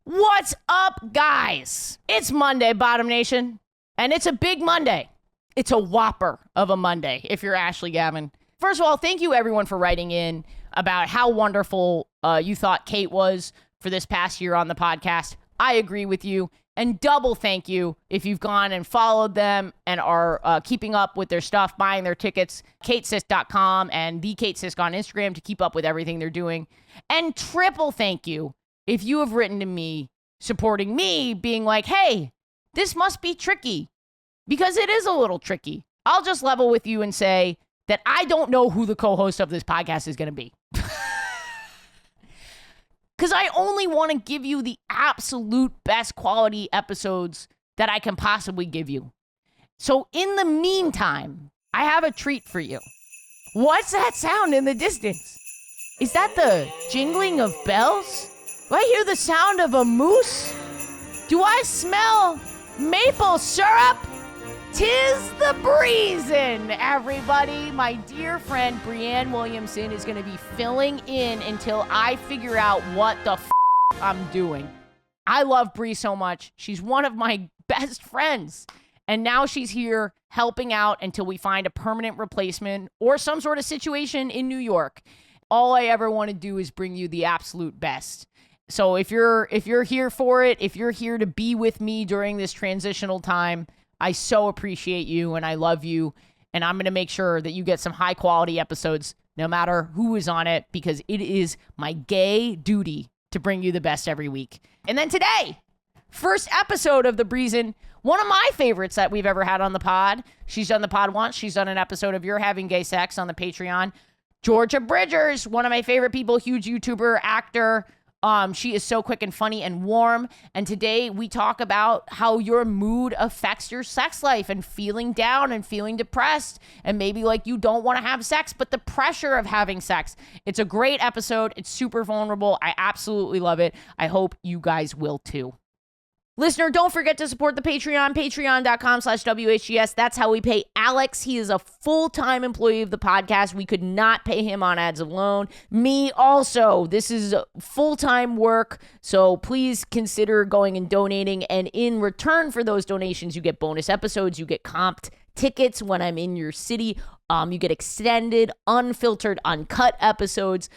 What's up, guys? It's Monday, Bottom Nation, and it's a big Monday. It's a whopper of a Monday, if you're Ashley Gavin. First of all, thank you, everyone, for writing in about how wonderful you thought Kate was for this past year on the podcast. I agree with you. And double thank you if you've gone and followed them and are keeping up with their stuff, buying their tickets, katesisk.com and the Kate Sisk on Instagram to keep up with everything they're doing. And triple thank you if you have written to me, supporting me, being like, hey, this must be tricky, because it is a little tricky. I'll just level with you and say that I don't know who the co-host of this podcast is going to be. Because I only want to give you the absolute best quality episodes that I can possibly give you. So in the meantime, I have a treat for you. What's that sound in the distance? Is that the jingling of bells? Do I hear the sound of a moose? Do I smell maple syrup? 'Tis the BRE-son, everybody. My dear friend Breanne Williamson is going to be filling in until I figure out what the I'm doing. I love BRE so much. She's one of my best friends. And now she's here helping out until we find a permanent replacement or some sort of situation in New York. All I ever want to do is bring you the absolute best. So if you're here for it, if you're here to be with me during this transitional time, I so appreciate you and I love you. And I'm going to make sure that you get some high quality episodes no matter who is on it, because it is my gay duty to bring you the best every week. And then today, first episode of the BRE-son, one of my favorites that we've ever had on the pod. She's done the pod once. She's done an episode of You're Having Gay Sex on the Patreon. Georgia Bridgers, one of my favorite people, huge YouTuber, actor. She is so quick and funny and warm. And today we talk about how your mood affects your sex life and feeling down and feeling depressed and maybe like you don't want to have sex, but the pressure of having sex. It's a great episode. It's super vulnerable. I absolutely love it. I hope you guys will too. Listener, don't forget to support the Patreon, patreon.com/WHGS. That's how we pay Alex. He is a full-time employee of the podcast. We could not pay him on ads alone. Me also. This is full-time work, so please consider going and donating. And in return for those donations, you get bonus episodes. You get comped tickets when I'm in your city. You get extended, unfiltered, uncut episodes,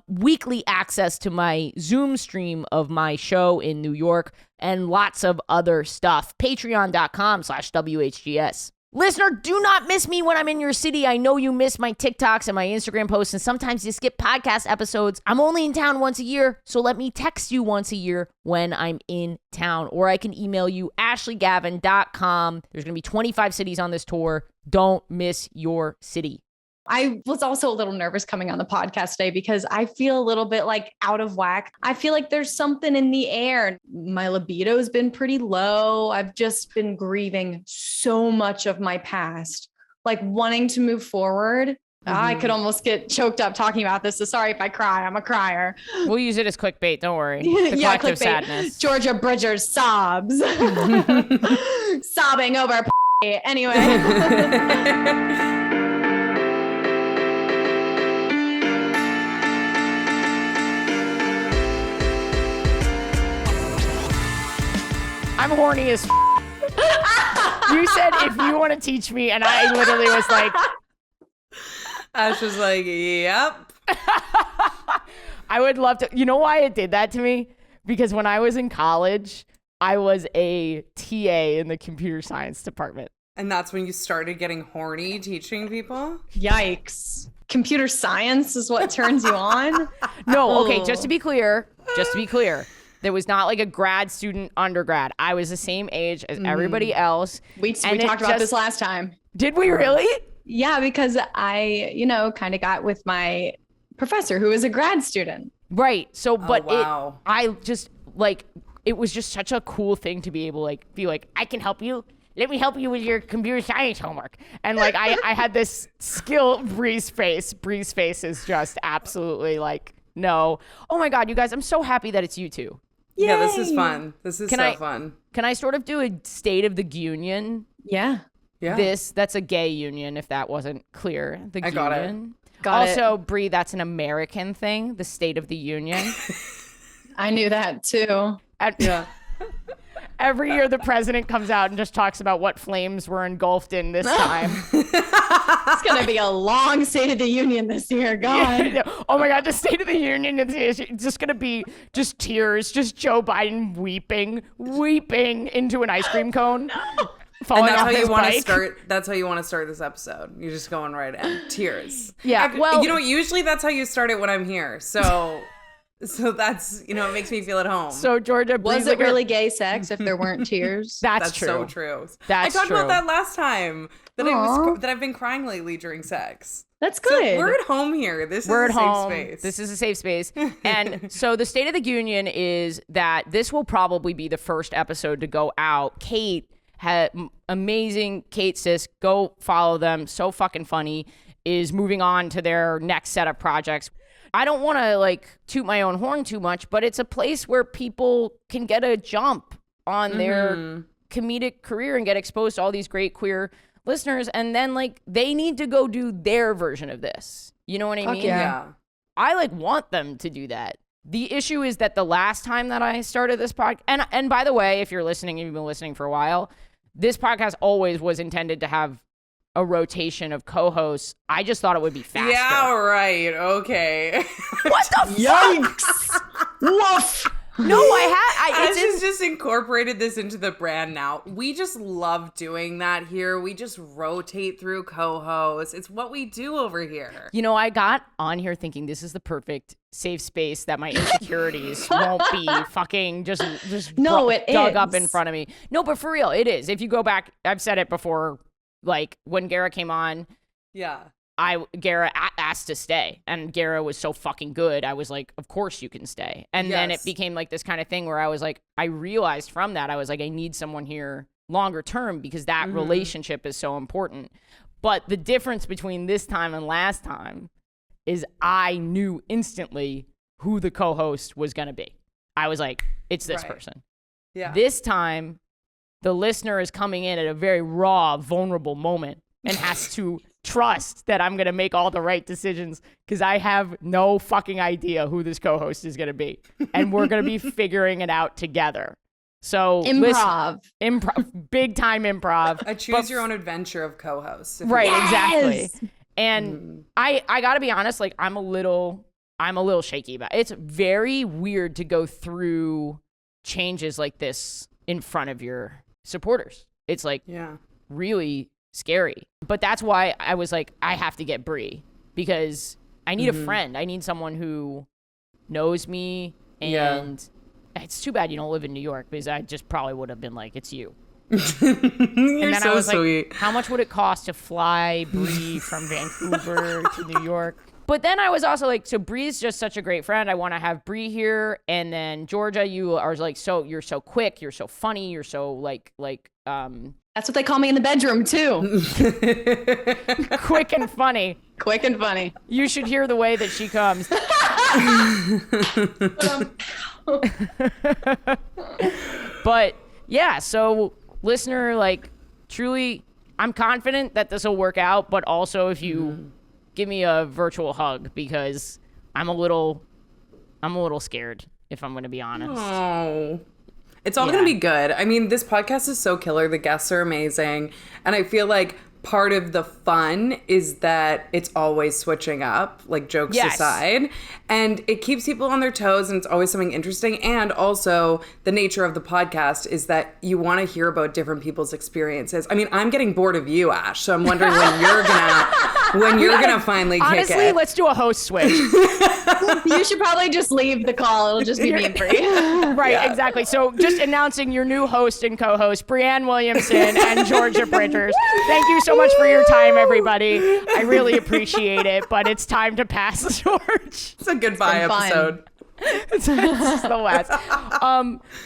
weekly access to my Zoom stream of my show in New York, and lots of other stuff. Patreon.com/WHGS. Listener, do not miss me when I'm in your city. I know you miss my TikToks and my Instagram posts, and sometimes you skip podcast episodes. I'm only in town once a year, so let me text you once a year when I'm in town. Or I can email you, ashleygavin.com. There's going to be 25 cities on this tour. Don't miss your city. I was also a little nervous coming on the podcast today because I feel a little bit like out of whack. I feel like there's something in the air. My libido has been pretty low. I've just been grieving so much of my past, like wanting to move forward. I could almost get choked up talking about this. So sorry if I cry. I'm a crier. We'll use it as clickbait. Don't worry. The collective clickbait. Sadness. Georgia Bridgers sobs. Sobbing over anyway. I'm horny as You said if you want to teach me, and I literally was like, Ash was like, yep. I would love to. You know why it did that to me? Because when I was in college, I was a TA in the computer science department. And that's when you started getting horny teaching people? Yikes. Computer science is what turns you on? No, okay, just to be clear, there was not like a grad student undergrad. I was the same age as everybody else. We talked about this last time. Did we really? Yeah, because I, kind of got with my professor who is a grad student. Right. So, but wow. I just like, it was just such a cool thing to be able to be like, I can help you. Let me help you with your computer science homework. And like, I had this skill. Bree's face is just absolutely like, no. Oh my God, you guys, I'm so happy that it's you two. Yay. Yeah, this is fun. This is fun. Can I sort of do a State of the Union? Yeah. That's a gay union, if that wasn't clear. I got it. Also, Bree, that's an American thing, the State of the Union. I knew that too. Yeah. Every year the president comes out and just talks about what flames were engulfed in this time. It's going to be a long State of the Union this year. God. Oh my God, the State of the Union is just going to be just tears, just Joe Biden weeping into an ice cream cone. And that's how you want to start. That's how you want to start this episode. You're just going right in. Tears. Yeah. Well, you know, usually that's how you start it when I'm here. So that's, it makes me feel at home. So Georgia, was it really gay sex if there weren't tears? That's true. So true. That's I talked true. about that last time that I've been crying lately during sex. That's good. So we're at home here. We're at home. Safe space. This is a safe space. And so the State of the Union is that this will probably be the first episode to go out. Kate had amazing. Kate Sis, go follow them. So fucking funny. Is moving on to their next set of projects. I don't want to toot my own horn too much, but it's a place where people can get a jump on their comedic career and get exposed to all these great queer listeners. And then they need to go do their version of this. You know what I mean? Yeah. I want them to do that. The issue is that the last time that I started this podcast, and by the way, if you're listening, you've been listening for a while, this podcast always was intended to have a rotation of co-hosts. I just thought it would be faster. Yeah, right. Okay. What the Yikes! Woof! No, It's just incorporated this into the brand now. We just love doing that here. We just rotate through co-hosts. It's what we do over here. I got on here thinking this is the perfect safe space that my insecurities won't be fucking just dug up in front of me. No, but for real, it is. If you go back, I've said it before, when Gara came on, yeah, Gara asked to stay, and Gara was so fucking good. I was like, of course you can stay. And then it became this kind of thing where I was I realized from that, I was I need someone here longer term because that relationship is so important. But the difference between this time and last time is I knew instantly who the co-host was going to be. I was it's this person. Yeah. This time, the listener is coming in at a very raw, vulnerable moment and has to trust that I'm going to make all the right decisions because I have no fucking idea who this co-host is going to be. And we're going to be figuring it out together. So improv, big time improv. A choose your own adventure of co-hosts. Right, exactly. And I got to be honest, I'm a little shaky about it. It's very weird to go through changes like this in front of your supporters. It's really scary. But that's why I was I have to get Bree because I need a friend. I need someone who knows me. And it's too bad you don't live in New York because I just probably would have been it's you. You're and then so I was sweet. How much would it cost to fly Bree from Vancouver to New York? But then I was also so Bree's just such a great friend. I want to have Bree here. And then Georgia, you are you're so quick, you're so funny, you're so That's what they call me in the bedroom too. quick and funny. Quick and funny. You should hear the way that she comes. But yeah, so listener, truly, I'm confident that this will work out. But also, if you give me a virtual hug, because I'm a little scared, if I'm going to be honest. Oh, it's all going to be good. I mean, this podcast is so killer. The guests are amazing, and I feel part of the fun is that it's always switching up, jokes aside, and it keeps people on their toes, and it's always something interesting. And also the nature of the podcast is that you want to hear about different people's experiences. I mean, I'm getting bored of you, Ash, so I'm wondering when you're gonna finally kick it. Honestly, let's do a host switch. You should probably just leave the call. It'll just be me and Bree. Right, exactly. So just announcing your new host and co-host, Breanne Williamson and Georgia Printers. Thank you so much for your time, everybody. I really appreciate it, but it's time to pass the torch. It's a goodbye episode. It's the last.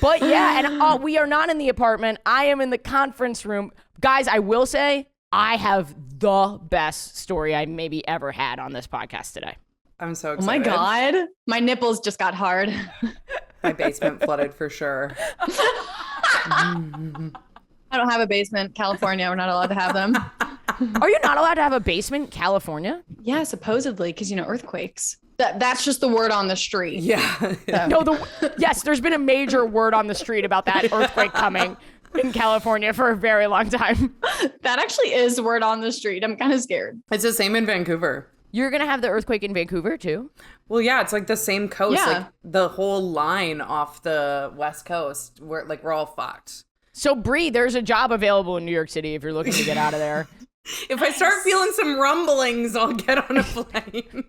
But yeah, and we are not in the apartment. I am in the conference room. Guys, I will say, I have the best story I maybe ever had on this podcast today. I'm so excited. Oh my God. My nipples just got hard. My basement flooded for sure. I don't have a basement. California, we're not allowed to have them. Are you not allowed to have a basement in California? Yeah, supposedly, because, earthquakes. That's just the word on the street. Yeah. So. No, yes, there's been a major word on the street about that earthquake coming in California for a very long time. That actually is word on the street. I'm kind of scared. It's the same in Vancouver. You're going to have the earthquake in Vancouver too? Well, yeah, it's like the same coast, Yeah. like the whole line off the West Coast where like we're all fucked. So Bree, there's a job available in New York City if you're looking to get out of there. If I start feeling some rumblings, I'll get on a plane.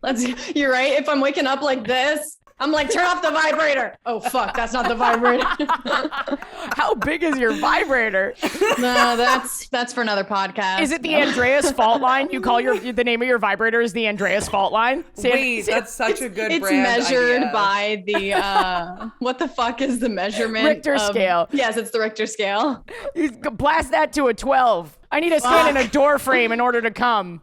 You're right. If I'm waking up like this, I'm like, turn off the vibrator. Oh, fuck. That's not the vibrator. How big is your vibrator? No, that's for another podcast. Is it the Andreas fault line? You call the name of your vibrator is the Andreas fault line? Wait, that's such a good It's brand measured idea. by the, what the fuck is the measurement? Richter scale. Yes, it's the Richter scale. You blast that to a 12. I need to stand in a door frame in order to come.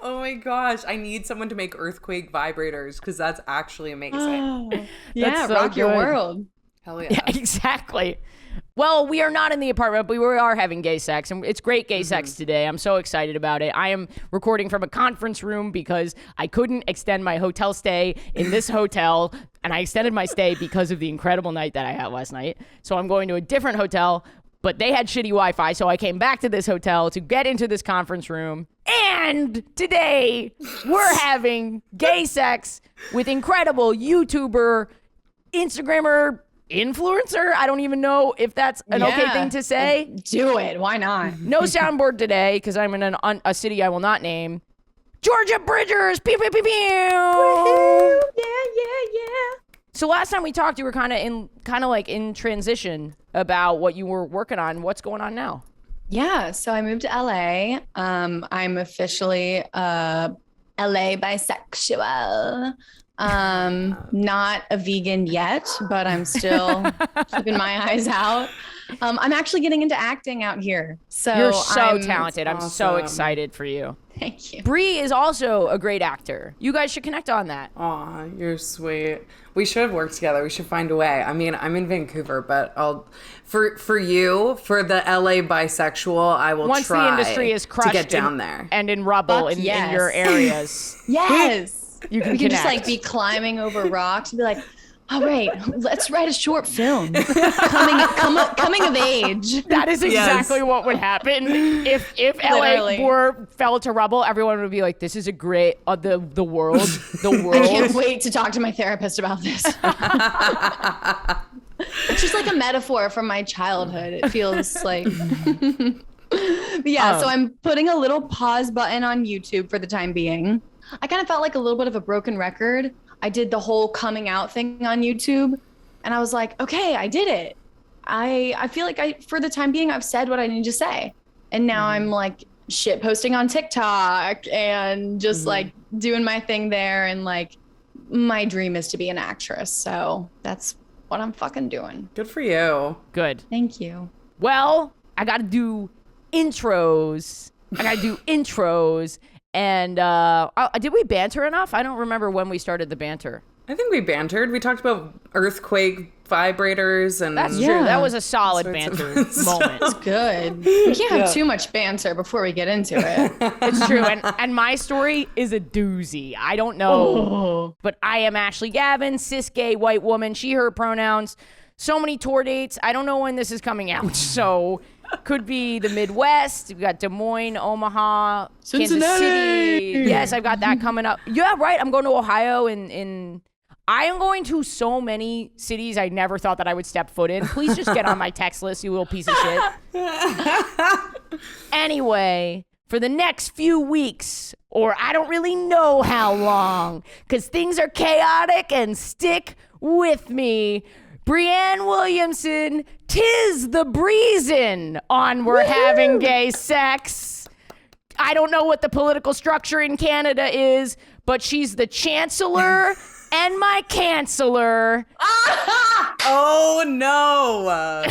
Oh my gosh, I need someone to make earthquake vibrators because that's actually amazing. Oh, yeah, so rock your good. world. Hell yeah. Yeah, exactly. Well, we are not in the apartment, but we are having gay sex, and it's great gay sex today. I'm so excited about it. I am recording from a conference room because I couldn't extend my hotel stay in this hotel, and I extended my stay because of the incredible night that I had last night. So I'm going to a different hotel, but they had shitty Wi-Fi, so I came back to this hotel to get into this conference room. And today, we're having gay sex with incredible YouTuber, Instagrammer, influencer. I don't even know if that's an okay thing to say. Do it. Why not? No soundboard today because I'm in a city I will not name. Georgia Bridgers. Pew, pew, pew, pew. Yeah. So last time we talked, you were kind of like in transition about what you were working on. What's going on now? Yeah, so I moved to LA. I'm officially LA bisexual. Not a vegan yet, but I'm still keeping my eyes out. I'm actually getting into acting out here. So You're so I'm talented. I'm so excited for you. Thank you. Bree is also a great actor. You guys should connect on that. Aw, you're sweet. We should work together. We should find a way. I mean, I'm in Vancouver, but for you, for the LA bisexual, I will Once try the industry is crushed to get down there. And in rubble Fuck in yes. your areas. Yes. You can We can just connect. like be climbing over rocks and be like, all right, let's write a short film. coming of age. That is exactly what would happen if Literally. LA fell to rubble. Everyone would be like, "This is a great the world, the world." I can't wait to talk to my therapist about this. It's just like a metaphor from my childhood. It feels like. But yeah, so I'm putting a little pause button on YouTube for the time being. I kind of felt like a little bit of a broken record. I did the whole coming out thing on YouTube, and I was like, okay, I did it. I feel like for the time being, I've said what I need to say. And now I'm like shit posting on TikTok and just like doing my thing there. And like, my dream is to be an actress. So that's what I'm fucking doing. Good for you. Good. Thank you. Well, I got to do intros. And did we banter enough? I don't remember when we started the banter. I think we bantered. We talked about earthquake vibrators and That's true. That was a solid banter moment. It's good. We can't have too much banter before we get into it. It's true. And my story is a doozy. I don't know. But I am Ashley Gavin, cis gay white woman, she, her pronouns. So many tour dates. I don't know when this is coming out. So could be the Midwest. We've got Des Moines, Omaha, Cincinnati. Kansas City. Yes, I've got that coming up. Yeah, right. I'm going to Ohio in I am going to so many cities I never thought that I would step foot in. Please just get on my text list, you little piece of shit. Anyway, for the next few weeks, or I don't really know how long, because things are chaotic, and stick with me, Breanne Williamson, 'tis the breezin' on We're Having Gay Sex. I don't know what the political structure in Canada is, but she's the chancellor and my canceller. Oh no!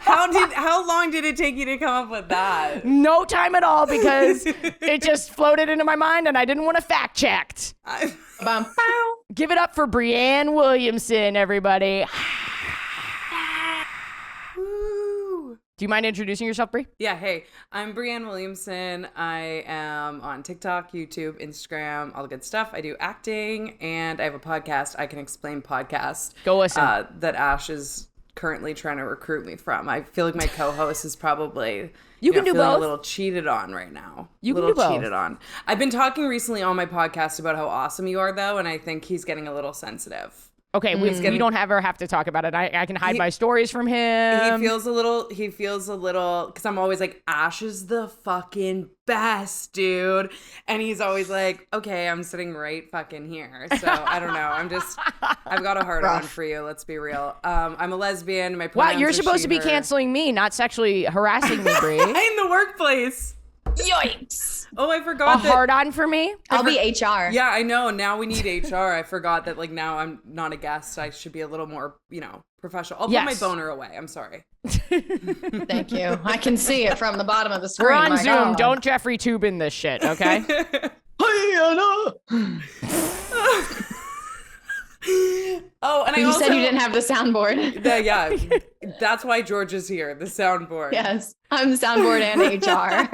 How long did it take you to come up with that? No time at all, because it just floated into my mind and I didn't want to fact checked. Give it up for Breanne Williamson, everybody. Do you mind introducing yourself, Bree? Yeah, hey, I'm Breanne Williamson. I am on TikTok, YouTube, Instagram, all the good stuff. I do acting, and I have a podcast, I Can Explain Podcast. Go listen. That Ash is currently trying to recruit me from. I feel like my co-host is probably you can do feeling both. a little cheated on right now. You can do both. Cheated on. I've been talking recently on my podcast about how awesome you are, though, and I think he's getting a little sensitive. Okay, we don't ever have to talk about it. I can hide my stories from him. He feels a little, because I'm always like, Ash is the fucking best, dude. And he's always like, okay, I'm sitting right fucking here. So I don't know. I've got a hard on for you. Let's be real. I'm a lesbian. My pronouns Wow, you're are supposed she, to be her. canceling me, not sexually harassing me, Bree. In the workplace. Yikes. Oh, I forgot A that. hard on for me? I'll be HR. Yeah, I know. Now we need HR. I forgot that, like, now I'm not a guest. I should be a little more, professional. I'll put my boner away. I'm sorry. Thank you. I can see it from the bottom of the screen. We're on My Zoom. God. Don't Jeffrey Tubin this shit, okay? Oh, and You I also said you didn't have the soundboard. Yeah, that's why George is here. The soundboard. Yes, I'm the soundboard and HR.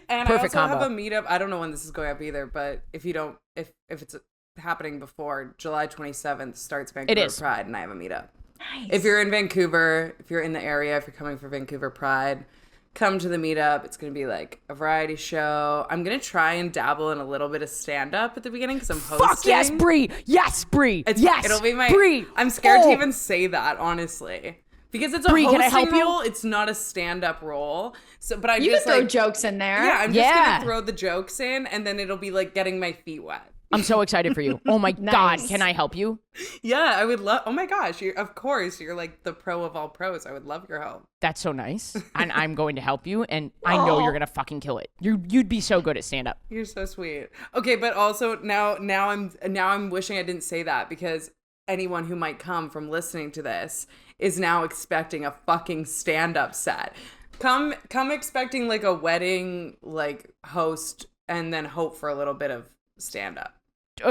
And Perfect I also combo. have a meetup. I don't know when this is going up either, but if it's happening before July 27th starts Vancouver Pride, and I have a meetup. Nice. If you're in Vancouver, if you're in the area, if you're coming for Vancouver Pride, come to the meetup. It's going to be like a variety show. I'm going to try and dabble in a little bit of stand-up at the beginning because I'm hosting. Fuck yes, Bree. Yes, Bree. Yes, It'll be my Bree. I'm scared to Oh. even say that, honestly. Because it's a Bree, hosting can I help you? role, it's not a stand-up role. So, but I You just can throw like, jokes in there. yeah, I'm just Yeah. gonna throw the jokes in, and then it'll be like getting my feet wet. I'm so excited for you. Oh my God, can I help you? Yeah, I would love. Oh my gosh, of course, you're like the pro of all pros. I would love your help. That's so nice. And I'm going to help you, and I know you're gonna fucking kill it. You'd be so good at stand-up. You're so sweet. Okay, but also now I'm wishing I didn't say that because anyone who might come from listening to this is now expecting a fucking stand-up set. Come expecting like a wedding like host and then hope for a little bit of stand-up.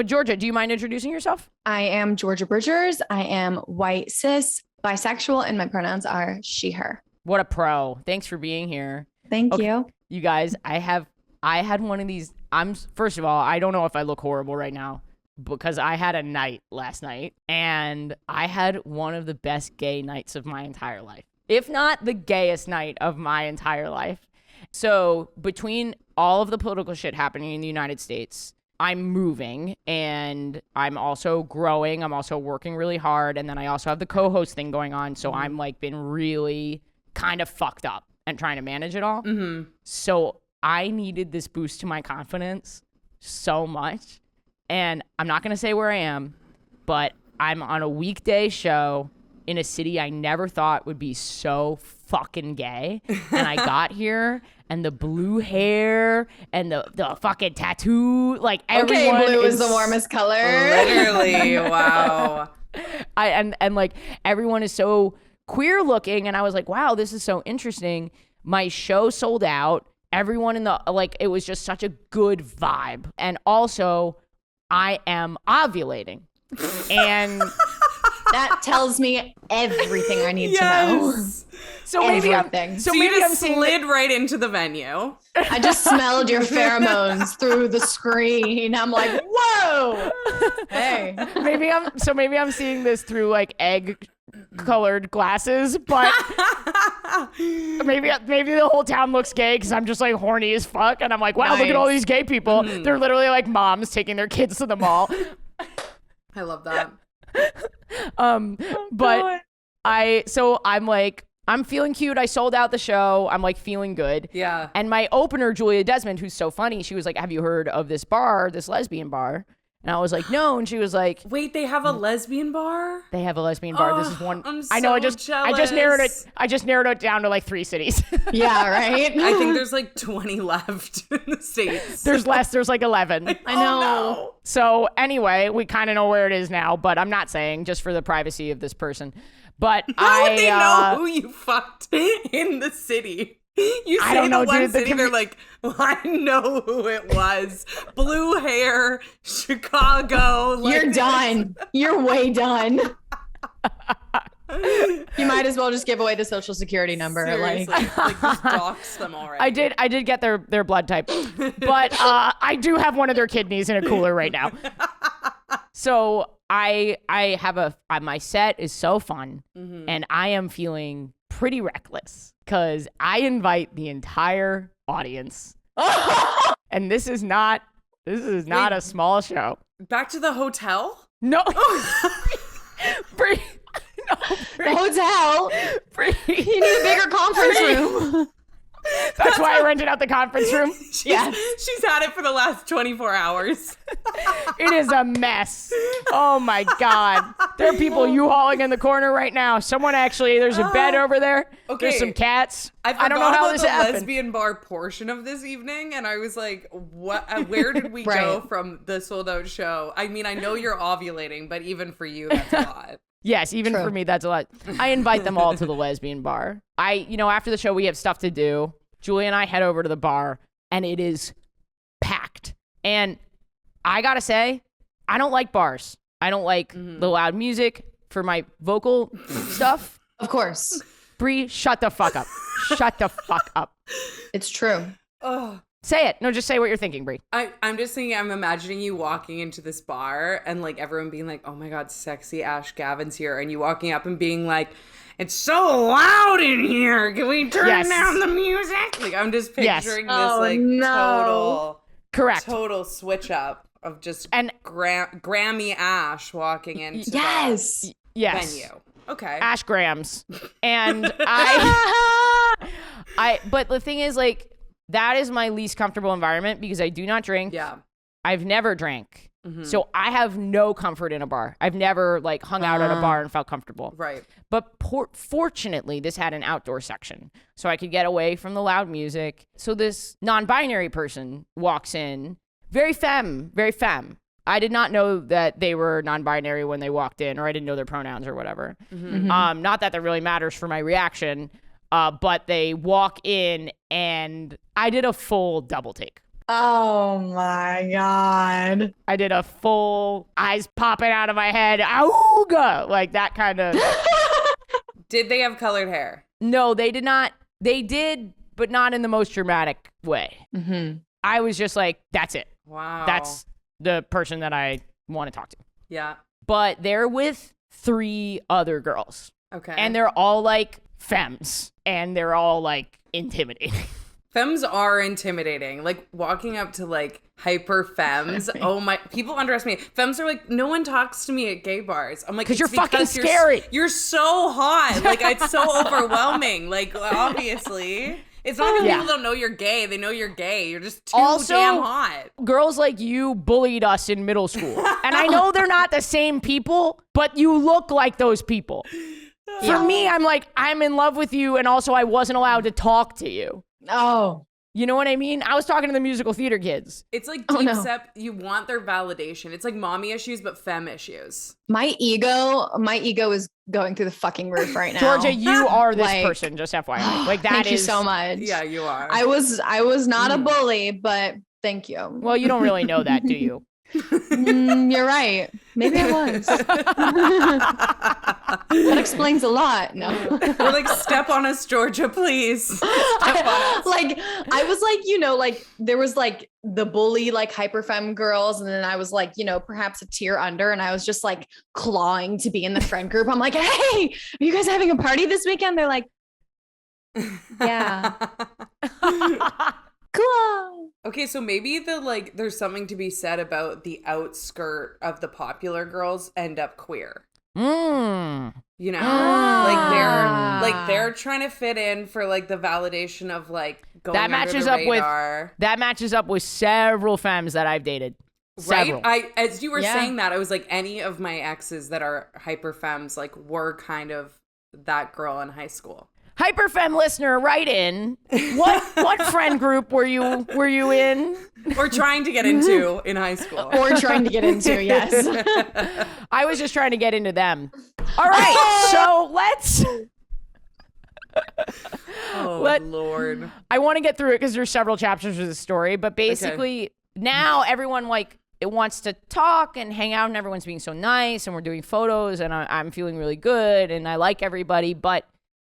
Georgia, do you mind introducing yourself? I am Georgia Bridgers. I am white, cis, bisexual, and my pronouns are she, her. What a pro. Thanks for being here. Thank you. You guys, I had one of these. First of all, I don't know if I look horrible right now because I had a night last night and I had one of the best gay nights of my entire life, if not the gayest night of my entire life. So between all of the political shit happening in the United States, I'm moving and I'm also growing. I'm also working really hard. And then I also have the co-host thing going on. So I'm like been really kind of fucked up and trying to manage it all. Mm-hmm. So I needed this boost to my confidence so much. And I'm not going to say where I am, but I'm on a weekday show in a city I never thought would be so fucking gay. And I got here and the blue hair and the fucking tattoo, like everyone Okay, blue is the warmest color. Literally, wow. And like everyone is so queer looking, and I was like, wow, this is so interesting. My show sold out. Everyone in the it was just such a good vibe. And also, I am ovulating. And That tells me everything I need to know. so maybe Everything. So maybe you I'm just seeing slid right into the venue. I just smelled your pheromones through the screen. I'm like, whoa. Hey. maybe I'm seeing this through like egg colored glasses, but maybe the whole town looks gay because I'm just like horny as fuck, and I'm like, wow, look at all these gay people. They're literally like moms taking their kids to the mall. I love that. But I'm feeling cute. I sold out the show. I'm like feeling good. Yeah. And my opener, Julia Desmond, who's so funny, she was like, have you heard of this bar, this lesbian bar? And I was like, no. And she was like, Wait, they have a lesbian bar? they have a lesbian bar. This is one. I'm I know. so I just narrowed it. jealous. I just narrowed it down to like 3 cities. Yeah, right? I think there's like 20 left in the States. There's less. There's like 11. I know. Oh, So anyway, we kind of know where it is now, but I'm not saying, just for the privacy of this person. But How would they know who you fucked in the city? You say I don't know, the one dude, the city, they're like, well, I know who it was. Blue hair, Chicago. You're done. You're way done. You You might as well just give away the social security number. Seriously, like just dox them already. I did get their blood type, but I do have one of their kidneys in a cooler right now. So I have my set is so fun, and I am feeling pretty reckless because I invite the entire audience, and this is not a small show. Back to the hotel? No. Bree. No, Bree. The hotel. Bree. You need a bigger conference room. That's why I rented out the conference room. Yes. She's had it for the last 24 hours. It is a mess. Oh my God. There are people U-hauling in the corner right now. There's a bed over there. Okay. There's some cats. I don't know how this the happened. lesbian bar portion of this evening, and I was like, "What? Where did we Right. go from the sold out show?" I mean, I know you're ovulating, but even for you, that's a lot. Yes, even True. for me, that's a lot. I invite them all to the lesbian bar. After the show, we have stuff to do. Julie and I head over to the bar, and it is packed. And I gotta say, I don't like bars. I don't like the loud music for my vocal stuff. Of course. Bree, shut the fuck up. Shut the fuck up. It's true. Oh. Say it. No, just say what you're thinking, Bree. I'm just thinking, I'm imagining you walking into this bar and like everyone being like, "Oh my God, sexy Ash Gavin's here," and you walking up and being like, "It's so loud in here. Can we turn down the music?" Like I'm just picturing this Correct. total switch up of just Grammy Ash walking into Yes. the venue. Okay. Ash Grams. And but the thing is, like, that is my least comfortable environment because I do not drink. Yeah. I've never drank. So I have no comfort in a bar. I've never like hung out at a bar and felt comfortable. Right. But fortunately, this had an outdoor section. So I could get away from the loud music. So this non-binary person walks in, very femme. I did not know that they were non-binary when they walked in, or I didn't know their pronouns or whatever. Not that really matters for my reaction, but they walk in and I did a full double take. Oh my God. I did a full eyes popping out of my head. Auga! Like that kind of. Did they have colored hair? No, they did not. They did, but not in the most dramatic way. I was just like, that's it. Wow. That's the person that I want to talk to. Yeah. But they're with 3 other girls. Okay. And they're all like femmes. And they're all like intimidating. Femmes are intimidating. Like walking up to like hyper femmes. Oh my, people underestimate. Femmes are like, no one talks to me at gay bars. I'm like, because you're fucking scary. You're so hot. Like it's so overwhelming. Like obviously. It's not because people don't know you're gay. They know you're gay. You're just too damn hot. Girls like you bullied us in middle school. And I know they're not the same people, but you look like those people. For me, I'm like, I'm in love with you, and also I wasn't allowed to talk to you. Oh. You know what I mean? I was talking to the musical theater kids. It's like deep step. You want their validation. It's like mommy issues, but femme issues. My ego is going through the fucking roof right now. Georgia, you are this person, just FYI. Like that thank you is so much. Yeah, you are. I was not a bully, but thank you. Well, you don't really know that, do you? You're right. Maybe I was. That explains a lot. No. We're like, step on us, Georgia, please. Step on us. Like, I was like, you know, like there was like the bully, like hyper femme girls. And then I was like, you know, perhaps a tier under. And I was just like clawing to be in the friend group. I'm like, hey, are you guys having a party this weekend? They're like, yeah. Cool. Okay, so maybe there's something to be said about the outskirt of the popular girls end up queer. You know, like they're trying to fit in for like the validation of like going that matches under the up radar. That matches up with several femmes that I've dated. Several. Right? As you were saying that, I was like, any of my exes that are hyper femmes like were kind of that girl in high school. Hyperfem listener, write in. What friend group were you in? Or trying to get into in high school. Or trying to get into, yes. I was just trying to get into them. All right, so let's... Lord. I want to get through it because there's several chapters of the story, but basically now everyone like wants to talk and hang out, and everyone's being so nice, and we're doing photos, and I'm feeling really good, and I like everybody. But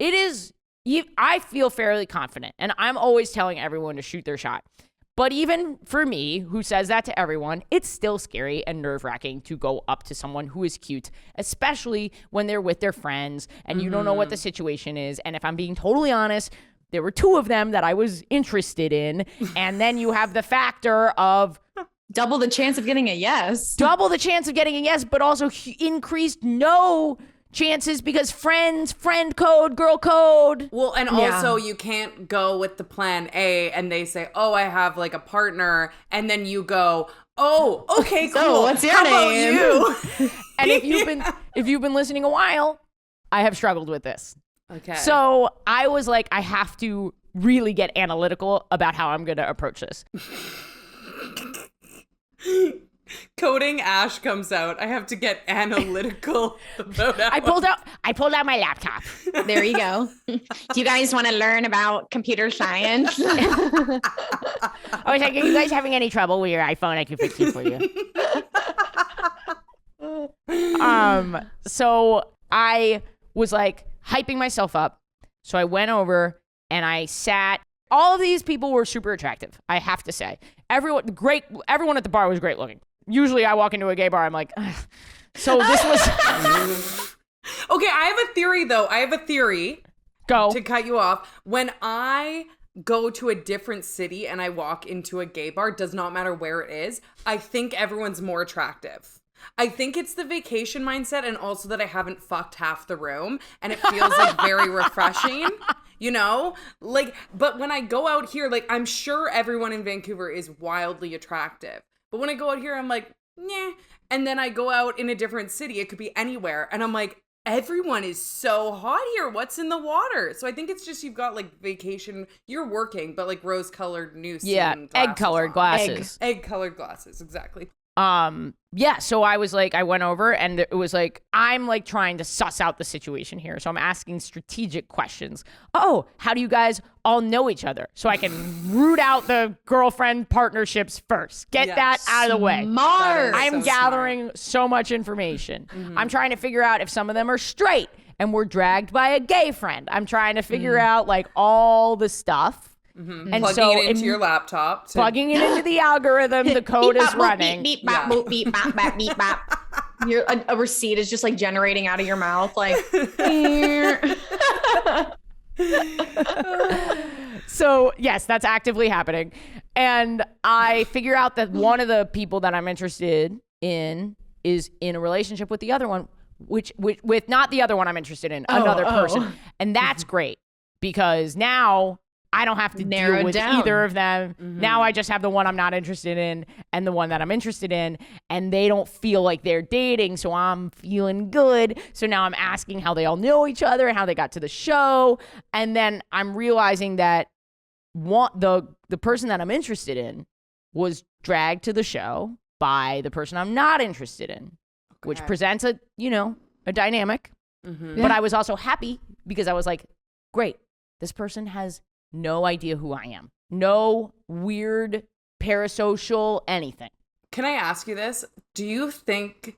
I feel fairly confident, and I'm always telling everyone to shoot their shot. But even for me, who says that to everyone, it's still scary and nerve-wracking to go up to someone who is cute, especially when they're with their friends and you don't know what the situation is. And if I'm being totally honest, there were 2 of them that I was interested in. And then you have the factor of double the chance of getting a yes. Double the chance of getting a yes, but also increased no chances because friend code, girl code. Well, and also you can't go with the plan A and they say, oh, I have like a partner. And then you go, oh, okay, cool. So what's your How name? about you? And if you've been listening a while, I have struggled with this. Okay. So I was like, I have to really get analytical about how I'm going to approach this. Coding Ash comes out. I have to get analytical about how I pulled out my laptop. There you go. Do you guys want to learn about computer science? I was like, are you guys having any trouble with your iPhone? I can fix it for you. So I was like hyping myself up. So I went over and I sat. All of these people were super attractive, I have to say. Everyone at the bar was great looking. Usually I walk into a gay bar, I'm like, ugh. So this was... Okay, I have a theory, though. Go. To cut you off. When I go to a different city and I walk into a gay bar, does not matter where it is, I think everyone's more attractive. I think it's the vacation mindset and also that I haven't fucked half the room and it feels like very refreshing, you know? Like, but when I go out here, like, I'm sure everyone in Vancouver is wildly attractive. But when I go out here, I'm like, nah. And then I go out in a different city, it could be anywhere, and I'm like, everyone is so hot here. What's in the water? So I think it's just you've got like vacation. You're working, but like rose-colored new scene egg-colored glasses. Egg-colored glasses, exactly. So I was like, I went over and it was like, I'm like trying to suss out the situation here. So I'm asking strategic questions. Oh, how do you guys all know each other? So I can root out the girlfriend partnerships first. Get that out of the way. Smart. I'm gathering so much information. Mm-hmm. I'm trying to figure out if some of them are straight and were dragged by a gay friend. I'm trying to figure out like all the stuff. Mm-hmm. And plugging it into your laptop. Plugging it into the algorithm, the code beep, is bop, running. Beep, beep, bop, boop, beep, bop, bop, beep, bop. A receipt is just like generating out of your mouth. Like, So, yes, that's actively happening. And I figure out that one of the people that I'm interested in is in a relationship with the other one, which with not the other one I'm interested in, another person. And that's great because now I don't have to deal with either of them. Mm-hmm. Now I just have the one I'm not interested in and the one that I'm interested in, and they don't feel like they're dating, so I'm feeling good. So now I'm asking how they all know each other and how they got to the show, and then I'm realizing that the person that I'm interested in was dragged to the show by the person I'm not interested in, which presents a dynamic. Mm-hmm. But I was also happy because I was like, great, this person has no idea who I am. No weird parasocial anything. Can I ask you this? Do you think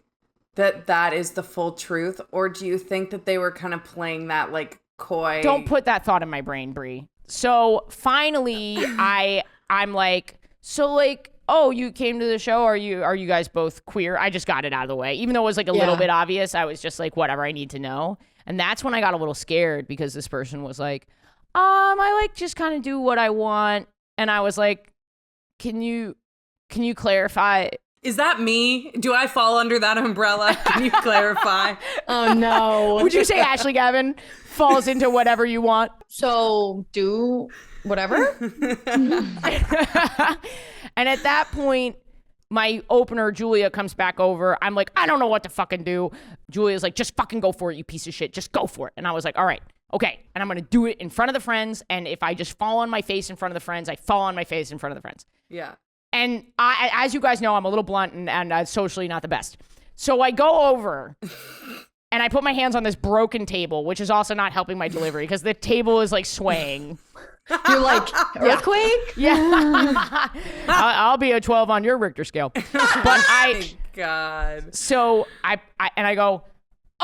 that is the full truth? Or do you think that they were kind of playing that like coy? Don't put that thought in my brain, Brie. So finally I'm like, so like, oh, you came to the show? Are you guys both queer? I just got it out of the way. Even though it was like a little bit obvious, I was just like, whatever, I need to know. And that's when I got a little scared because this person was like, I like just kind of do what I want. And I was like, can you clarify? Is that me? Do I fall under that umbrella? Can you clarify? Oh no. Would you say Ashley Gavin falls into whatever you want? So do whatever. And at that point, my opener, Julia, comes back over. I'm like, I don't know what to fucking do. Julia's like, just fucking go for it, you piece of shit. Just go for it. And I was like, all right. Okay, and I'm going to do it in front of the friends, and if I just fall on my face in front of the friends, I fall on my face in front of the friends. Yeah. And I, as you guys know, I'm a little blunt and socially not the best. So I go over, and I put my hands on this broken table, which is also not helping my delivery because the table is like swaying. You're like, earthquake? Yeah. I'll be a 12 on your Richter scale. But God. So I go,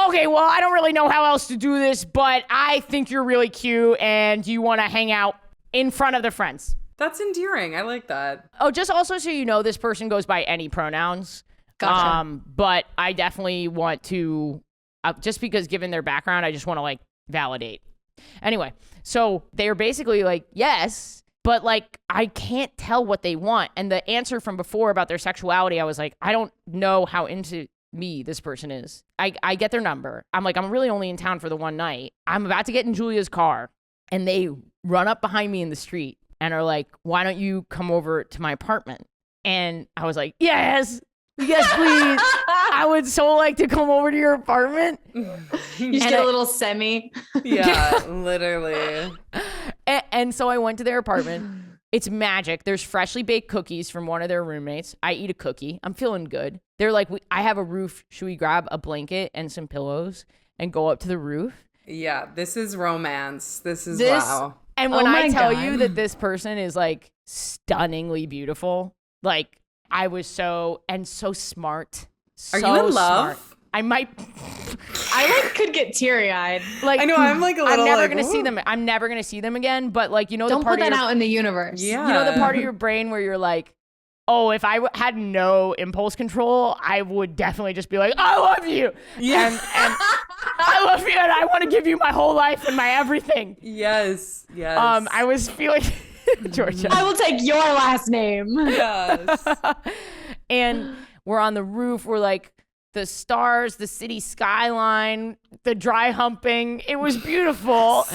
okay, well, I don't really know how else to do this, but I think you're really cute and you want to hang out in front of the friends. That's endearing. I like that. Oh, just also so you know, this person goes by any pronouns. Gotcha. But I definitely want to, just because given their background, I just want to like validate. Anyway, so they're basically like, yes, but like I can't tell what they want. And the answer from before about their sexuality, I was like, I don't know how into me this person is. I get their number. I'm like, I'm really only in town for the one night. I'm about to get in Julia's car. And they run up behind me in the street and are like, why don't you come over to my apartment? And I was like, yes, please. I would so like to come over to your apartment. You just get a little semi. Yeah, literally. And so I went to their apartment. It's magic. There's freshly baked cookies from one of their roommates. I eat a cookie. I'm feeling good. They're like, I have a roof. Should we grab a blanket and some pillows and go up to the roof? Yeah, this is romance. This is wow. And when I tell you that this person is like stunningly beautiful, like I was so smart. Are you in love? Smart. I might. I like could get teary eyed. Like I know I'm like a little. I'm never like, gonna see them. I'm never gonna see them again. But like you know, Don't the part put that of your, out in the universe. Yeah. You know the part of your brain where you're like, oh, if I had no impulse control, I would definitely just be like, I love you. Yeah. And I love you, and I want to give you my whole life and my everything. Yes. Yes. I was feeling, Georgia. I will take your last name. Yes. And we're on the roof. We're like the stars, the city skyline, the dry humping. It was beautiful.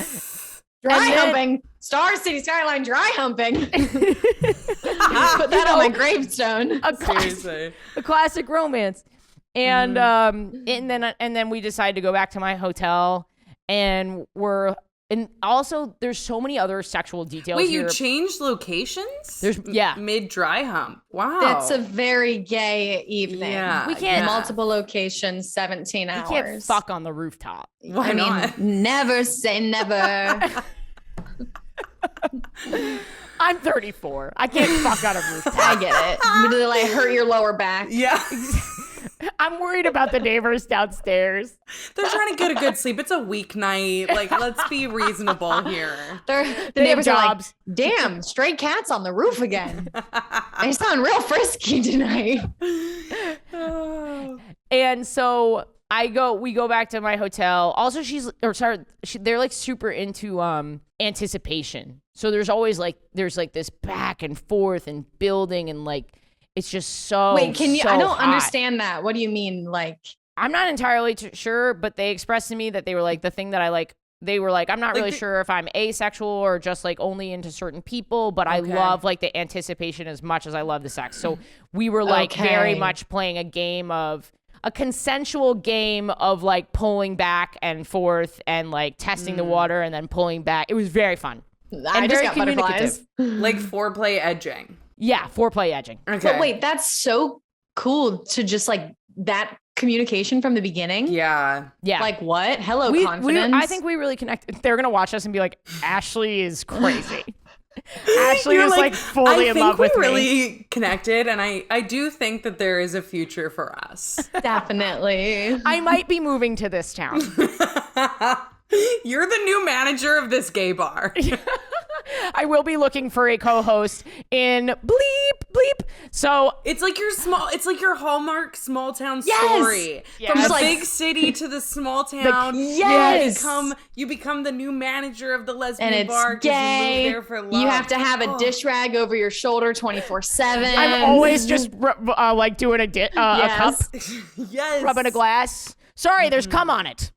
Humping. Star City Skyline dry humping. Put that on my gravestone. A classic romance. And then we decided to go back to my hotel, and also there's so many other sexual details. Wait, here. you changed locations? Yeah. Mid dry hump. Wow. That's a very gay evening. Yeah. We can't multiple locations, 17 hours. You can't fuck on the rooftop. Why not? Never say never. I'm 34. I can't fuck on a rooftop. I get it. Did it like hurt your lower back? Yeah. I'm worried about the neighbors downstairs. They're trying to get a good sleep. It's a weeknight. Like, let's be reasonable here. The neighbors are like, damn, stray cats on the roof again. They sound real frisky tonight. And so we go back to my hotel. Also, they're like super into anticipation. So there's always like this back and forth and building and like it's just so. Wait, can you? So I don't hot. understand that. What do you mean, like? I'm not entirely sure, but they expressed to me that they were like the thing that I like. They were like, I'm not really sure if I'm asexual or just like only into certain people, but I love like the anticipation as much as I love the sex. So we were like very much playing a consensual game of like pulling back and forth and like testing the water and then pulling back. It was very fun. I just got butterflies. Like foreplay edging. Yeah, foreplay edging. Okay. But wait, that's so cool to just like that communication from the beginning. Yeah. Yeah. Like what? Hello, confidence. I think we really connected. They're going to watch us and be like, Ashley is crazy. Ashley is like fully in love with me. I think we really connected, and I do think that there is a future for us. Definitely. I might be moving to this town. You're the new manager of this gay bar. I will be looking for a co-host in bleep. So it's like your Hallmark small town story. Yes. From the like, big city to the small town. You become the new manager of the lesbian and bar. It's gay. You move there for love. You have to have a dish rag over your shoulder 24/7. I'm always just like doing a cup. Yes. Rubbing a glass. Sorry, there's cum on it.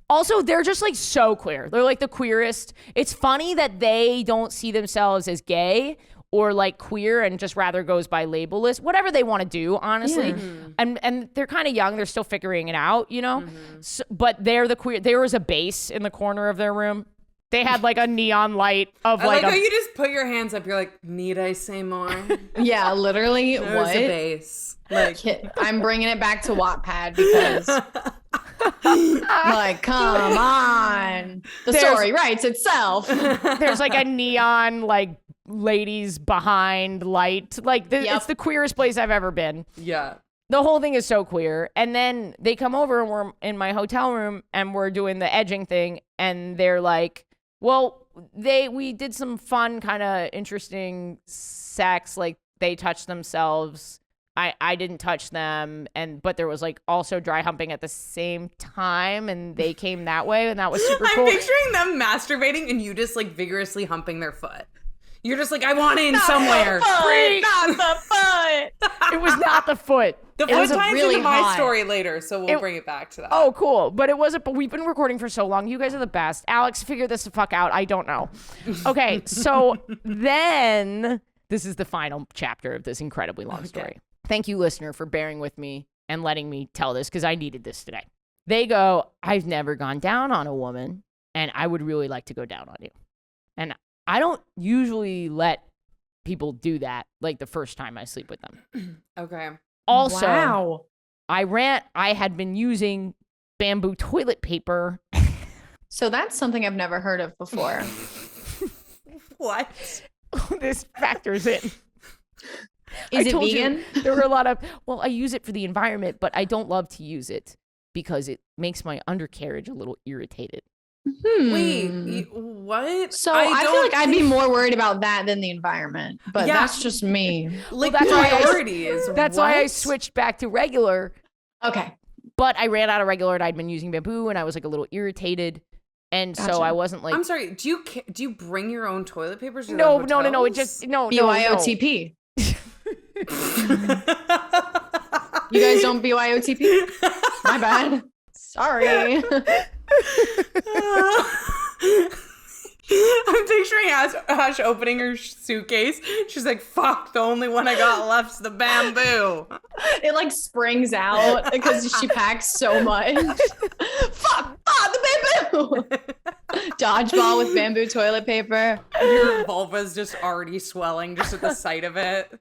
Also, they're just like so queer. They're like the queerest. It's funny that they don't see themselves as gay or like queer and just rather goes by labelless, whatever they want to do, honestly. Yeah. And they're kind of young. They're still figuring it out, you know? So, but they're the queer. There was a bass in the corner of their room They had like a neon light of I like like how you just put your hands up. You're like, need I say more? Yeah, literally. There's What? a base. Like, I'm bringing it back to Wattpad because, like, come on. The story writes itself. there's like a neon like ladies behind light. Like it's the queerest place I've ever been. yeah. The whole thing is so queer. And then they come over and we're in my hotel room and we're doing the edging thing. And they're like, well, we did some fun, kind of interesting sex. Like they touched themselves. I didn't touch them. But there was like also dry humping at the same time. And they came that way. And that was super cool. I'm picturing them masturbating and you just like vigorously humping their foot. You're just like, I want in somewhere. Not the foot. It was not the foot. The foot ties into my story later, so we'll bring it back to that. Oh, cool. But it wasn't, but we've been recording for so long. You guys are the best. Alex, figure this the fuck out. I don't know. Okay, so then this is the final chapter of this incredibly long story. Thank you, listener, for bearing with me and letting me tell this because I needed this today. They go, I've never gone down on a woman, and I would really like to go down on you. And I don't usually let people do that like the first time I sleep with them. Okay. Also, wow. I had been using bamboo toilet paper. So that's something I've never heard of before. What? This factors in. Is it vegan? There were a lot of, well, I use it for the environment, but I don't love to use it because it makes my undercarriage a little irritated. Wait, what? So I feel like I'd be more worried about that than the environment, but that's just me. Like that's priorities. That's why I switched back to regular. Okay. But I ran out of regular and I'd been using bamboo and I was like a little irritated. And so I wasn't like. I'm sorry. Do you bring your own toilet papers? No. It just no. BYOTP. You guys don't BYOTP? My bad. Sorry. I'm picturing Ash opening her suitcase. She's like, fuck, the only one I got left's the bamboo. It like springs out because she packs so much. Fuck, the bamboo. Dodgeball with bamboo toilet paper. Your vulva's just already swelling just at the sight of it.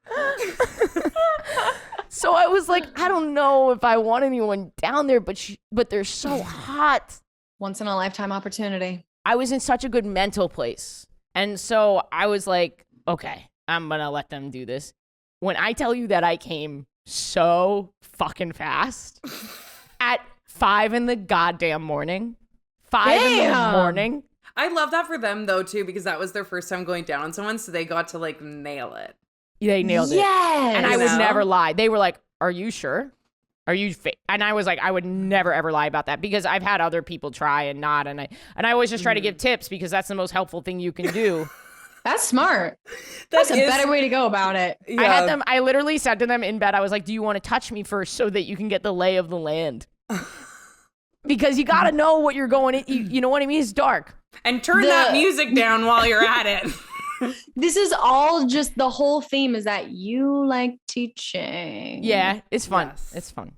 So I was like, I don't know if I want anyone down there, but they're so hot. Once in a lifetime opportunity. I was in such a good mental place. And so I was like, okay, I'm going to let them do this. When I tell you that I came so fucking fast at 5 in the goddamn morning, 5 in the morning. I love that for them though, too, because that was their first time going down on someone. So they got to like nail it. They nailed it. Yes. And I would never lie. They were like, are you sure? Are you And I was like, I would never ever lie about that because I've had other people try and not, and I always just try to give tips because that's the most helpful thing you can do. That's smart. That's a better way to go about it. Yeah. I literally said to them in bed, I was like, do you want to touch me first so that you can get the lay of the land? Because you got to know what you're going in. You know what I mean? It's dark. And turn that music down while you're at it. This is all just the whole theme is that you like teaching. Yeah, it's fun. Yes. It's fun.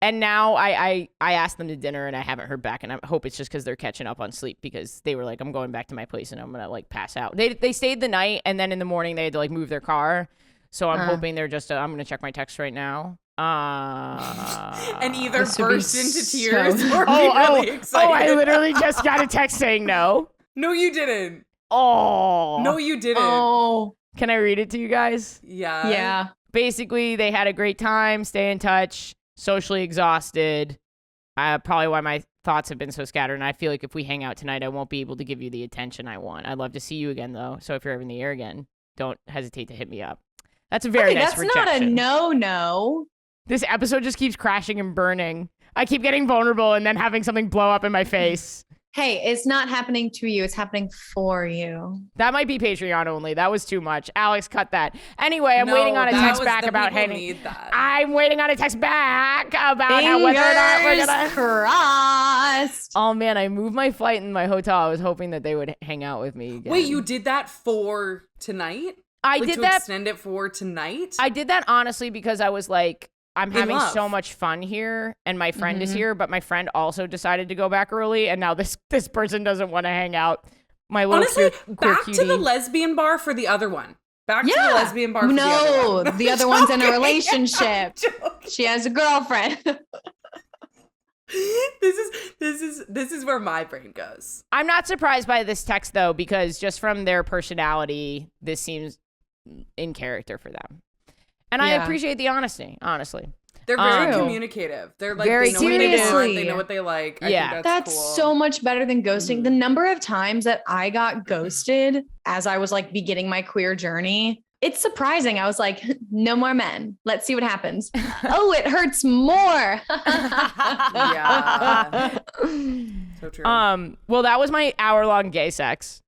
And now I asked them to dinner and I haven't heard back, and I hope it's just because they're catching up on sleep because they were like, I'm going back to my place and I'm gonna like pass out. They stayed the night and then in the morning they had to like move their car. So I'm hoping they're just I'm gonna check my text right now. And either burst into tears or be really excited. Oh, I literally just got a text saying no. No, you didn't. Oh. No, you didn't. Oh. Can I read it to you guys? Yeah. Yeah. Basically, they had a great time, stay in touch, socially exhausted. Probably why my thoughts have been so scattered. And I feel like if we hang out tonight, I won't be able to give you the attention I want. I'd love to see you again, though. So if you're ever in the air again, don't hesitate to hit me up. That's a very nice rejection. That's not a no. This episode just keeps crashing and burning. I keep getting vulnerable and then having something blow up in my face. Hey, it's not happening to you. It's happening for you. That might be Patreon only. That was too much. Alex, cut that. Anyway, I'm waiting on a text back about I'm waiting on a text back about how whether or not we're gonna crossed. Oh man, I moved my flight in my hotel. I was hoping that they would hang out with me again. Wait, you did that for tonight? I did that. Extend it for tonight? I did that honestly because I was like, I'm having so much fun here and my friend is here, but my friend also decided to go back early and now this person doesn't want to hang out my little Honestly, queer back cutie. to the lesbian bar for the other one. Back to the lesbian bar for the other No, one. the other one's in a relationship. She has a girlfriend. This is where my brain goes. I'm not surprised by this text, though, because just from their personality, this seems in character for them. And I appreciate the honesty, honestly. They're very communicative. They're like, Very they know what they want, seriously. they know what they like. I Yeah. think That's cool. so much better than ghosting. The number of times that I got ghosted as I was like beginning my queer journey, it's surprising. I was like, no more men. Let's see what happens. Oh, it hurts more. Yeah. So true. Well, that was my hour-long gay sex.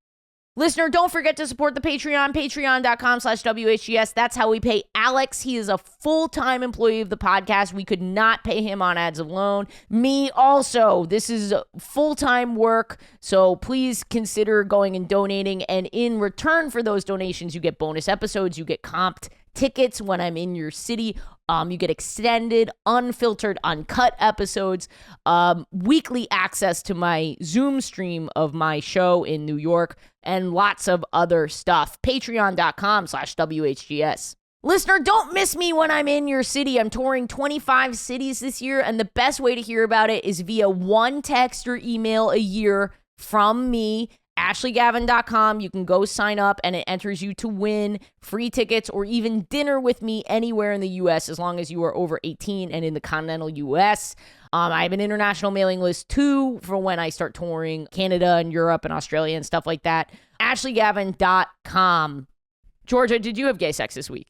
Listener, don't forget to support the Patreon, patreon.com/WHGS. That's how we pay Alex. He is a full-time employee of the podcast. We could not pay him on ads alone. Me also. This is full-time work, so please consider going and donating. And in return for those donations, you get bonus episodes. You get comped tickets when I'm in your city. You get extended, unfiltered, uncut episodes, weekly access to my Zoom stream of my show in New York, and lots of other stuff. Patreon.com/WHGS. Listener, don't miss me when I'm in your city. I'm touring 25 cities this year, and the best way to hear about it is via one text or email a year from me. AshleyGavin.com. You can go sign up and it enters you to win free tickets or even dinner with me anywhere in the U.S. as long as you are over 18 and in the continental U.S. I have an international mailing list too for when I start touring Canada and Europe and Australia and stuff like that. AshleyGavin.com. Georgia, did you have gay sex this week?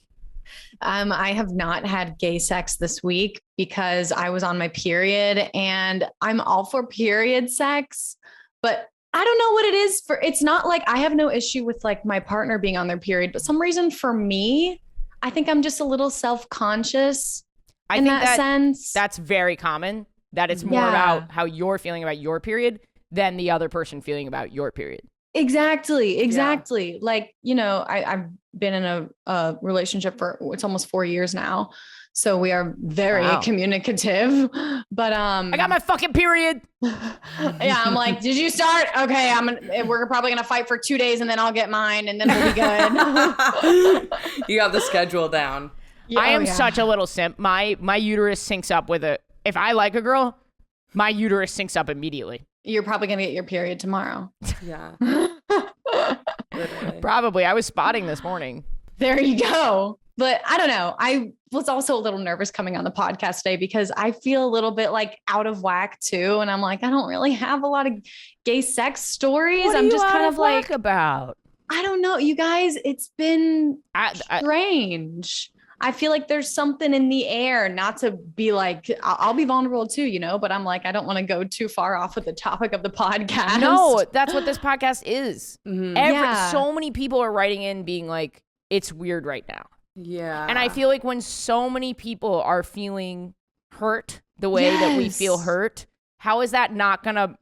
I have not had gay sex this week because I was on my period, and I'm all for period sex, but I don't know what it is it's not like I have no issue with like my partner being on their period, but some reason for me, I think I'm just a little self-conscious in that sense. That's very common, that it's more about how you're feeling about your period than the other person feeling about your period. Exactly. Yeah. Like, you know, I've been in a relationship for, it's almost 4 years now. So we are very communicative, but, I got my fucking period. Yeah. I'm like, did you start? Okay. We're probably going to fight for 2 days and then I'll get mine and then we'll be good. You got the schedule down. I am such a little simp. My uterus syncs up with if I like a girl, my uterus syncs up immediately. You're probably going to get your period tomorrow. Yeah. Probably. I was spotting this morning. There you go. But I don't know. I was also a little nervous coming on the podcast today because I feel a little bit like out of whack too. And I'm like, I don't really have a lot of gay sex stories. What I'm are just you kind out of like about. I don't know, you guys, it's been strange. I feel like there's something in the air, not to be like, I'll be vulnerable too, you know, but I'm like, I don't want to go too far off of the topic of the podcast. No, that's what this podcast is. Mm-hmm. So many people are writing in being like, it's weird right now. Yeah. And I feel like when so many people are feeling hurt the way that we feel hurt, how is that not going to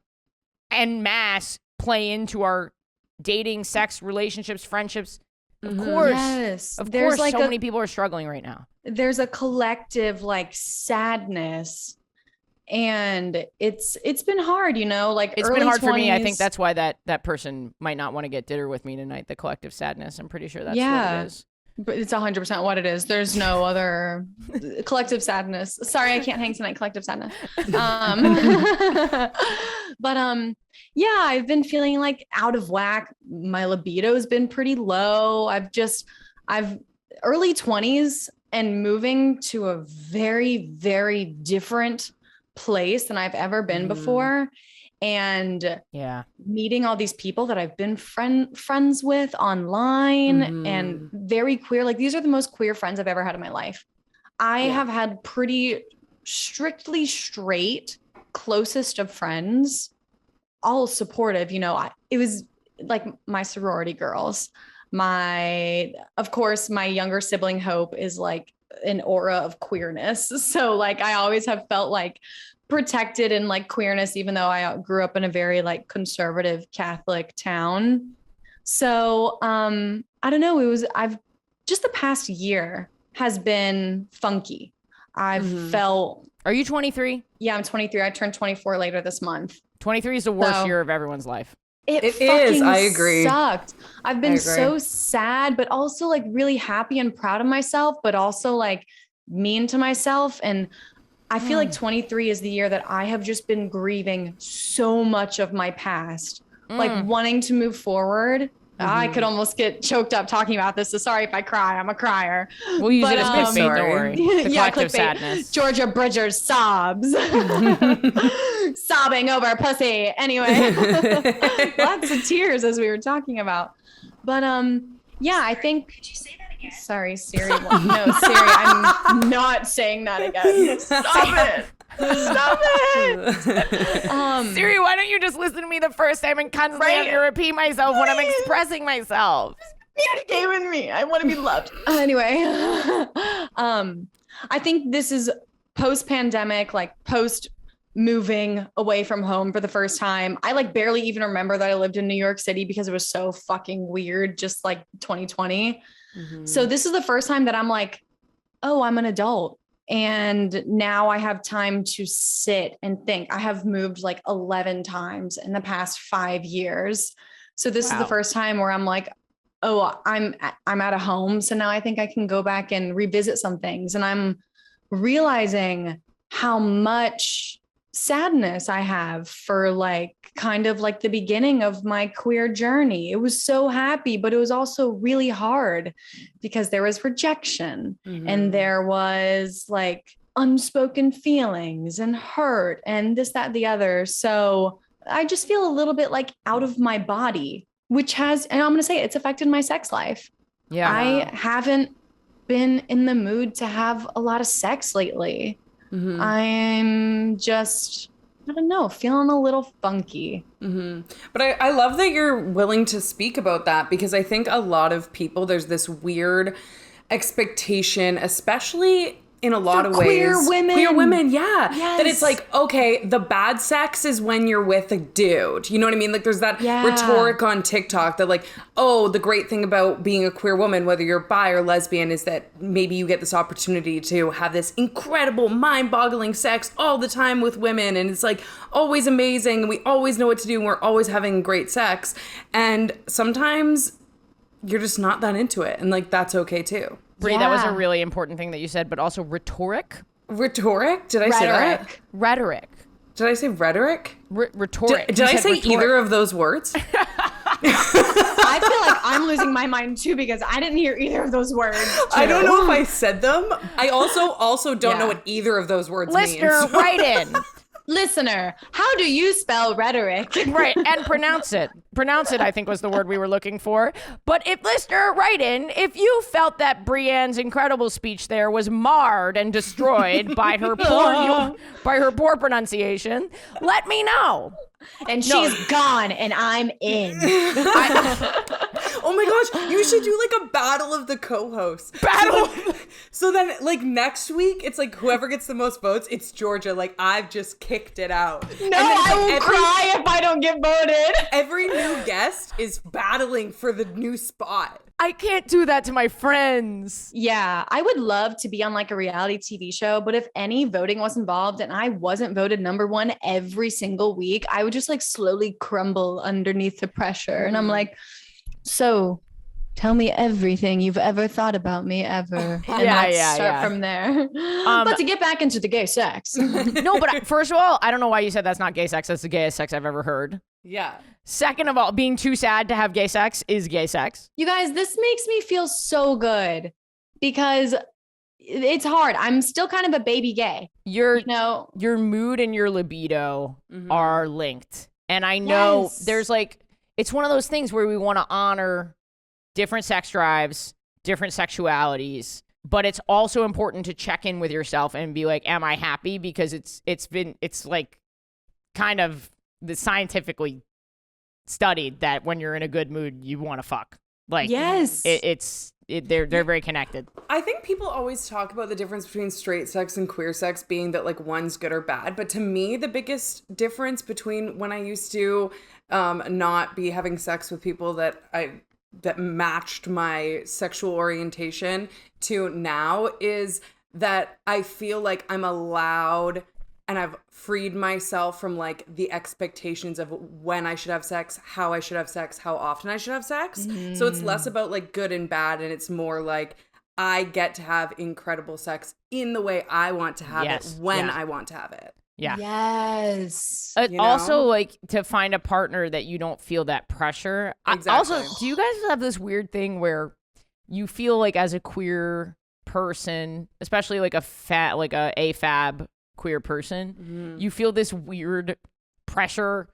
en masse play into our dating, sex, relationships, friendships? Of course. Yes. Of course, like so many people are struggling right now. There's a collective like sadness, and it's been hard, you know, like it's been hard for me. I think that's why that person might not want to get dinner with me tonight. The collective sadness. I'm pretty sure that's what it is. But it's 100% what it is. There's no other collective sadness. Sorry, I can't hang tonight. Collective sadness. But yeah, I've been feeling like out of whack. My libido has been pretty low. I've early 20s and moving to a very, very different place than I've ever been before. And meeting all these people that I've been friends with online and very queer. Like, these are the most queer friends I've ever had in my life. I have had pretty strictly straight, closest of friends, all supportive. You know, it was like my sorority girls. Of course, my younger sibling Hope is like an aura of queerness. So like, I always have felt like protected in like queerness, even though I grew up in a very like conservative Catholic town. So I don't know, just the past year has been funky. I've felt. Are you 23? Yeah, I'm 23. I turned 24 later this month. 23 is the worst year of everyone's life. It fucking is. I agree. Sucked. I've been so sad, but also like really happy and proud of myself, but also like mean to myself. And I feel like 23 is the year that I have just been grieving so much of my past, like wanting to move forward. I could almost get choked up talking about this. So sorry if I cry. I'm a crier. We'll use it as clickbait, don't worry. The collective sadness. Georgia Bridgers sobs. Sobbing over pussy. Anyway, lots of tears as we were talking about. But yeah, I think. Could you say that again? Sorry, Siri. No, Siri, I'm not saying that again. Stop it. Stop it. Siri, why don't you just listen to me the first time and constantly have to repeat myself when I'm expressing myself? Communicate with me. I want to be loved. Anyway, I think this is post-pandemic, like post-moving away from home for the first time. I like barely even remember that I lived in New York City because it was so fucking weird, just like 2020. So this is the first time that I'm like, oh, I'm an adult. And now I have time to sit and think. I have moved like 11 times in the past 5 years. So this is the first time where I'm like, oh, I'm at a home. So now I think I can go back and revisit some things. And I'm realizing how much sadness I have for like kind of like the beginning of my queer journey. It was so happy, but it was also really hard because there was rejection and there was like unspoken feelings and hurt and this, that, the other. So I just feel a little bit like out of my body, which has, and I'm going to say it's affected my sex life. Yeah. I haven't been in the mood to have a lot of sex lately. I'm just, I don't know, feeling a little funky. But I love that you're willing to speak about that, because I think a lot of people, there's this weird expectation, especially in a lot of ways. Queer women, yeah. Yes. That it's like, okay, the bad sex is when you're with a dude. You know what I mean? Like there's that rhetoric on TikTok that like, oh, the great thing about being a queer woman, whether you're bi or lesbian, is that maybe you get this opportunity to have this incredible, mind-boggling sex all the time with women. And it's like always amazing. And we always know what to do. And we're always having great sex. And sometimes you're just not that into it. And like, that's okay too. Brie, that was a really important thing that you said, but also rhetoric. Rhetoric? Did I say that? Rhetoric. Did I say rhetoric? Rhetoric. Did I say either of those words? I feel like I'm losing my mind too because I didn't hear either of those words. I don't know if I said them. I also don't know what either of those words mean. Listener, write in. Listener, how do you spell rhetoric? Right, and pronounce it. Pronounce it, I think, was the word we were looking for. But if listener, write in, if you felt that Breanne's incredible speech there was marred and destroyed by her poor pronunciation, let me know. And she's gone, and I'm in. Oh my gosh, you should do like a battle of the co-hosts. So then, like next week, it's like whoever gets the most votes, it's Georgia. Like I've just kicked it out. No, I will cry if I don't get voted. Every new guest is battling for the new spot. I can't do that to my friends. Yeah, I would love to be on like a reality TV show, but if any voting was involved and I wasn't voted number one every single week, I would just like slowly crumble underneath the pressure. And I'm like, so tell me everything you've ever thought about me ever. And start from there. But to get back into the gay sex. No, but first of all, I don't know why you said that's not gay sex. That's the gayest sex I've ever heard. Yeah. Second of all, being too sad to have gay sex is gay sex. You guys, this makes me feel so good because it's hard. I'm still kind of a baby gay. Your mood and your libido are linked. And I know there's like, it's one of those things where we want to honor different sex drives, different sexualities, but it's also important to check in with yourself and be like, am I happy? Because it's like kind of the scientifically studied that when you're in a good mood, you want to fuck. Like, yes, they're very connected. I think people always talk about the difference between straight sex and queer sex being that like one's good or bad. But to me, the biggest difference between when I used to not be having sex with people that matched my sexual orientation to now is that I feel like I'm allowed and I've freed myself from like the expectations of when I should have sex, how I should have sex, how often I should have sex. So it's less about like good and bad, and it's more like I get to have incredible sex in the way I want to have it when I want to have it. Yeah. Yes. Also, like, to find a partner that you don't feel that pressure. Exactly. Also, do you guys have this weird thing where you feel like as a queer person, especially like a AFAB queer person, you feel this weird pressure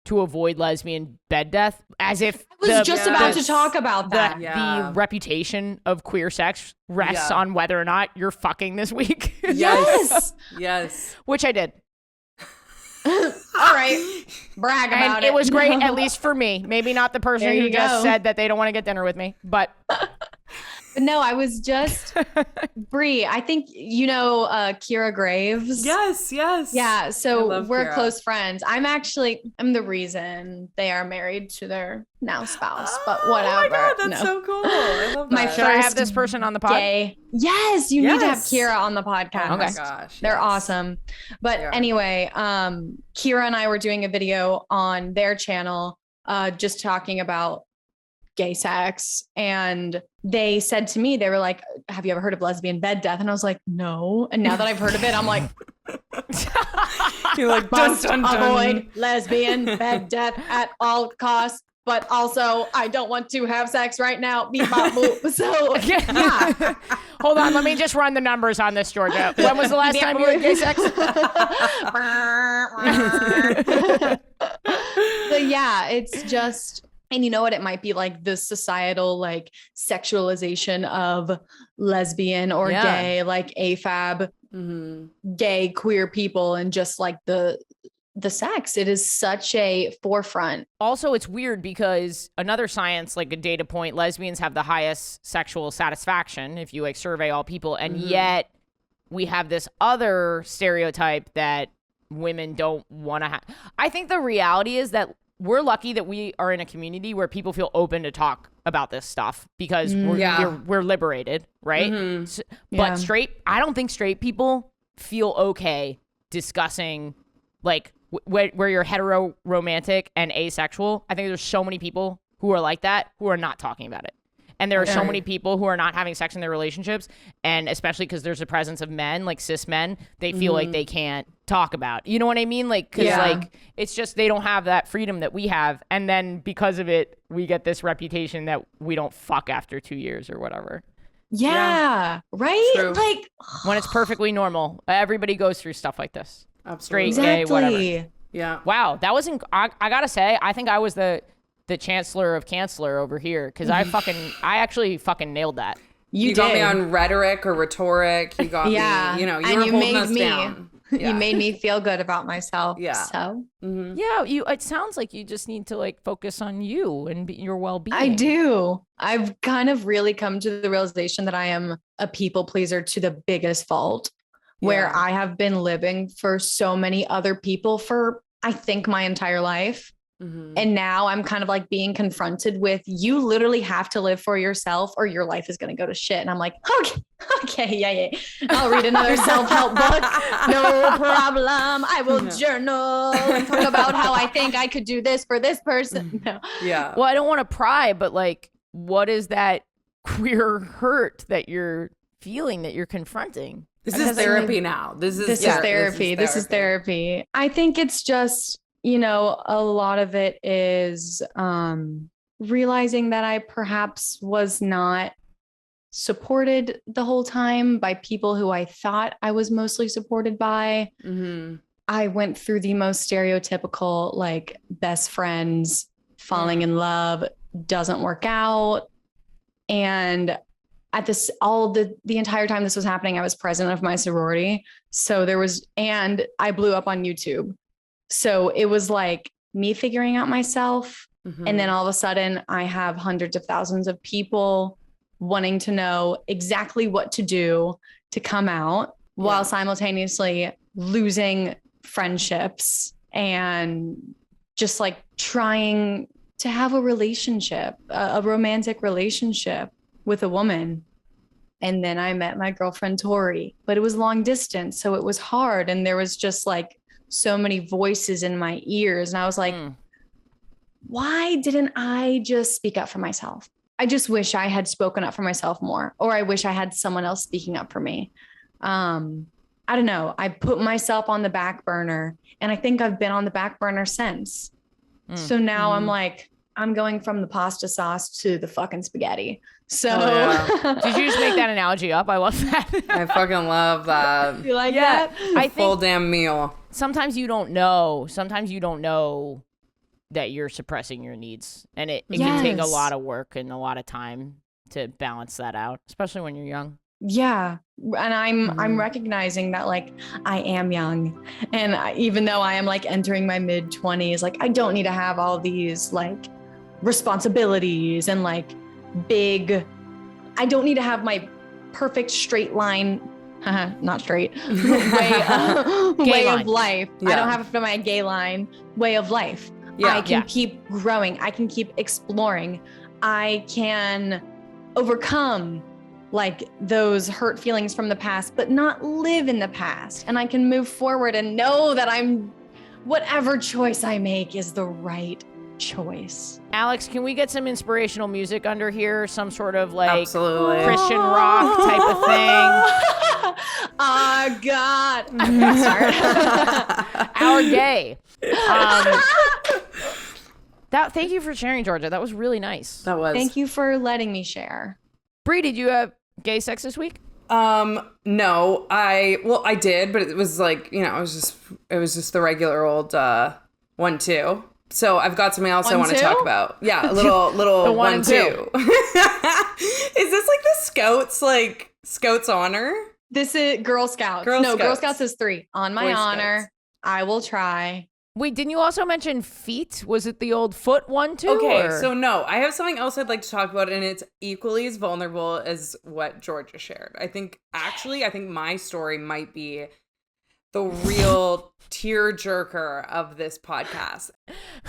to avoid lesbian bed death, as if I was just about to talk about that. The reputation of queer sex rests on whether or not you're fucking this week. Yes. Yes. Which I did. All right. Brag about and it was great, at least for me. Maybe not the person who just said that they don't want to get dinner with me, but no, I was just Bree. I think you know Kira Graves. Yes. Yeah. So we're Kira. close friends. I'm the reason they are married to their now spouse. But whatever. Oh my god, that's so cool. I love that. Should I have this person on the pod? Yes, you need to have Kira on the podcast. Oh my gosh, they're awesome. But anyway, Kira and I were doing a video on their channel, just talking about gay sex, and they said to me, they were like, have you ever heard of lesbian bed death? And I was like, no. And now that I've heard of it, I'm like, you're like, must avoid lesbian bed death at all costs. But also, I don't want to have sex right now. Beep, bop, boop. So, yeah. Hold on. Let me just run the numbers on this, Georgia. When was the last time you had gay sex? But yeah, it's just, and you know what? It might be like the societal, like, sexualization of lesbian or gay, like AFAB, gay, queer people, and just like the sex. It is such a forefront. Also, it's weird because another science, like a data point, lesbians have the highest sexual satisfaction if you like survey all people. And yet we have this other stereotype that women don't want to have. I think the reality is that we're lucky that we are in a community where people feel open to talk about this stuff because we're liberated, right? But I don't think straight people feel okay discussing like where you're hetero romantic and asexual. I think there's so many people who are like that who are not talking about it. And there are so many people who are not having sex in their relationships. And especially because there's a presence of men, like cis men, they feel like they can't talk about. You know what I mean? Like, because like, it's just they don't have that freedom that we have. And then because of it, we get this reputation that we don't fuck after 2 years or whatever. Yeah. Right? True. Like, when it's perfectly normal. Everybody goes through stuff like this. Absolutely. Straight, gay, whatever. Yeah. Wow. That wasn't, I gotta say, I think I was the chancellor of canceller over here because I actually fucking nailed that. You got me on rhetoric or rhetoric. You got me, you know, you were holding us down. Yeah. You made me feel good about myself. Yeah. So yeah, it sounds like you just need to like focus on you and your well-being. I do. I've kind of really come to the realization that I am a people pleaser to the biggest fault, where I have been living for so many other people for, I think, my entire life. And now I'm kind of like being confronted with, you literally have to live for yourself or your life is going to go to shit. And I'm like, okay, yeah. I'll read another self-help book. No problem. I will journal and talk about how I think I could do this for this person. No. Yeah. Well, I don't want to pry, but like, what is that queer hurt that you're feeling, that you're confronting? This is therapy now. This is therapy. This is therapy. I think it's just, you know, a lot of it is realizing that I perhaps was not supported the whole time by people who I thought I was mostly supported by. I went through the most stereotypical, like, best friends, falling in love, doesn't work out. And at this, the entire time this was happening, I was president of my sorority. So and I blew up on YouTube. So it was like me figuring out myself. And then all of a sudden I have hundreds of thousands of people wanting to know exactly what to do to come out while simultaneously losing friendships and just like trying to have a relationship, a romantic relationship with a woman. And then I met my girlfriend, Tori, but it was long distance. So it was hard. And there was just like so many voices in my ears. And I was like, why didn't I just speak up for myself? I just wish I had spoken up for myself more, or I wish I had someone else speaking up for me. I don't know. I put myself on the back burner, and I think I've been on the back burner since. So now I'm like, I'm going from the pasta sauce to the fucking spaghetti. So Did you just make that analogy up? I love that. I fucking love that. You like that? I Full think damn meal. sometimes you don't know that you're suppressing your needs, and it can take a lot of work and a lot of time to balance that out, especially when you're young. Yeah. And I'm recognizing that like I am young, and even though I am like entering my mid 20s, like I don't need to have all these like responsibilities and like I don't need to have my perfect straight line, not straight, way of life. Yeah. I don't have my gay line way of life. I can keep growing. I can keep exploring. I can overcome like those hurt feelings from the past, but not live in the past. And I can move forward and know that whatever choice I make is the right choice. Alex, can we get some inspirational music under here? Some sort of like Absolutely. Christian rock type of thing? Oh, God. Okay, sorry. Our gay. Thank you for sharing, Georgia. That was really nice. That was. Thank you for letting me share. Bree, did you have gay sex this week? No, I did, but it was like, it was just the regular old 1-2. So I've got something else I want to talk about. Yeah, a little the 1-2. Is this like the Scouts honor? This is Girl Scouts. Girl Scouts is 3. On my honor, I will try. Wait, didn't you also mention feet? Was it the old foot 1-2? Okay, so no, I have something else I'd like to talk about, and it's equally as vulnerable as what Georgia shared. I think my story might be the real tearjerker of this podcast.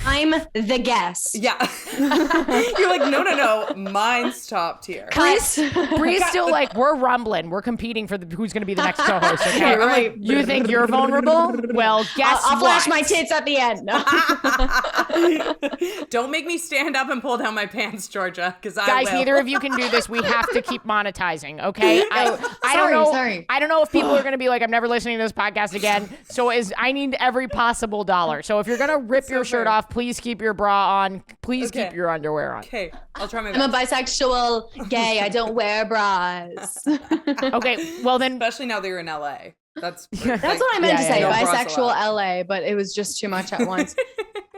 I'm the guest. Yeah. You're like, no, mine's top tier. Bree's still like, we're rumbling. We're competing for who's going to be the next co-host. Okay, right. You think you're vulnerable? Well, guess I'll what? flash my tits at the end. Don't make me stand up and pull down my pants, Georgia, because Guys, neither of you can do this. We have to keep monetizing, okay? I don't know if people are going to be like, I'm never listening to this podcast again. So I need every possible dollar. So if you're going to rip your shirt off, please keep your bra on. Please keep your underwear on. Okay, I'll try my best. I'm a bisexual gay. I don't wear bras. Okay, well then. Especially now that you're in LA. That's what I meant to say. Bisexual LA, but it was just too much at once.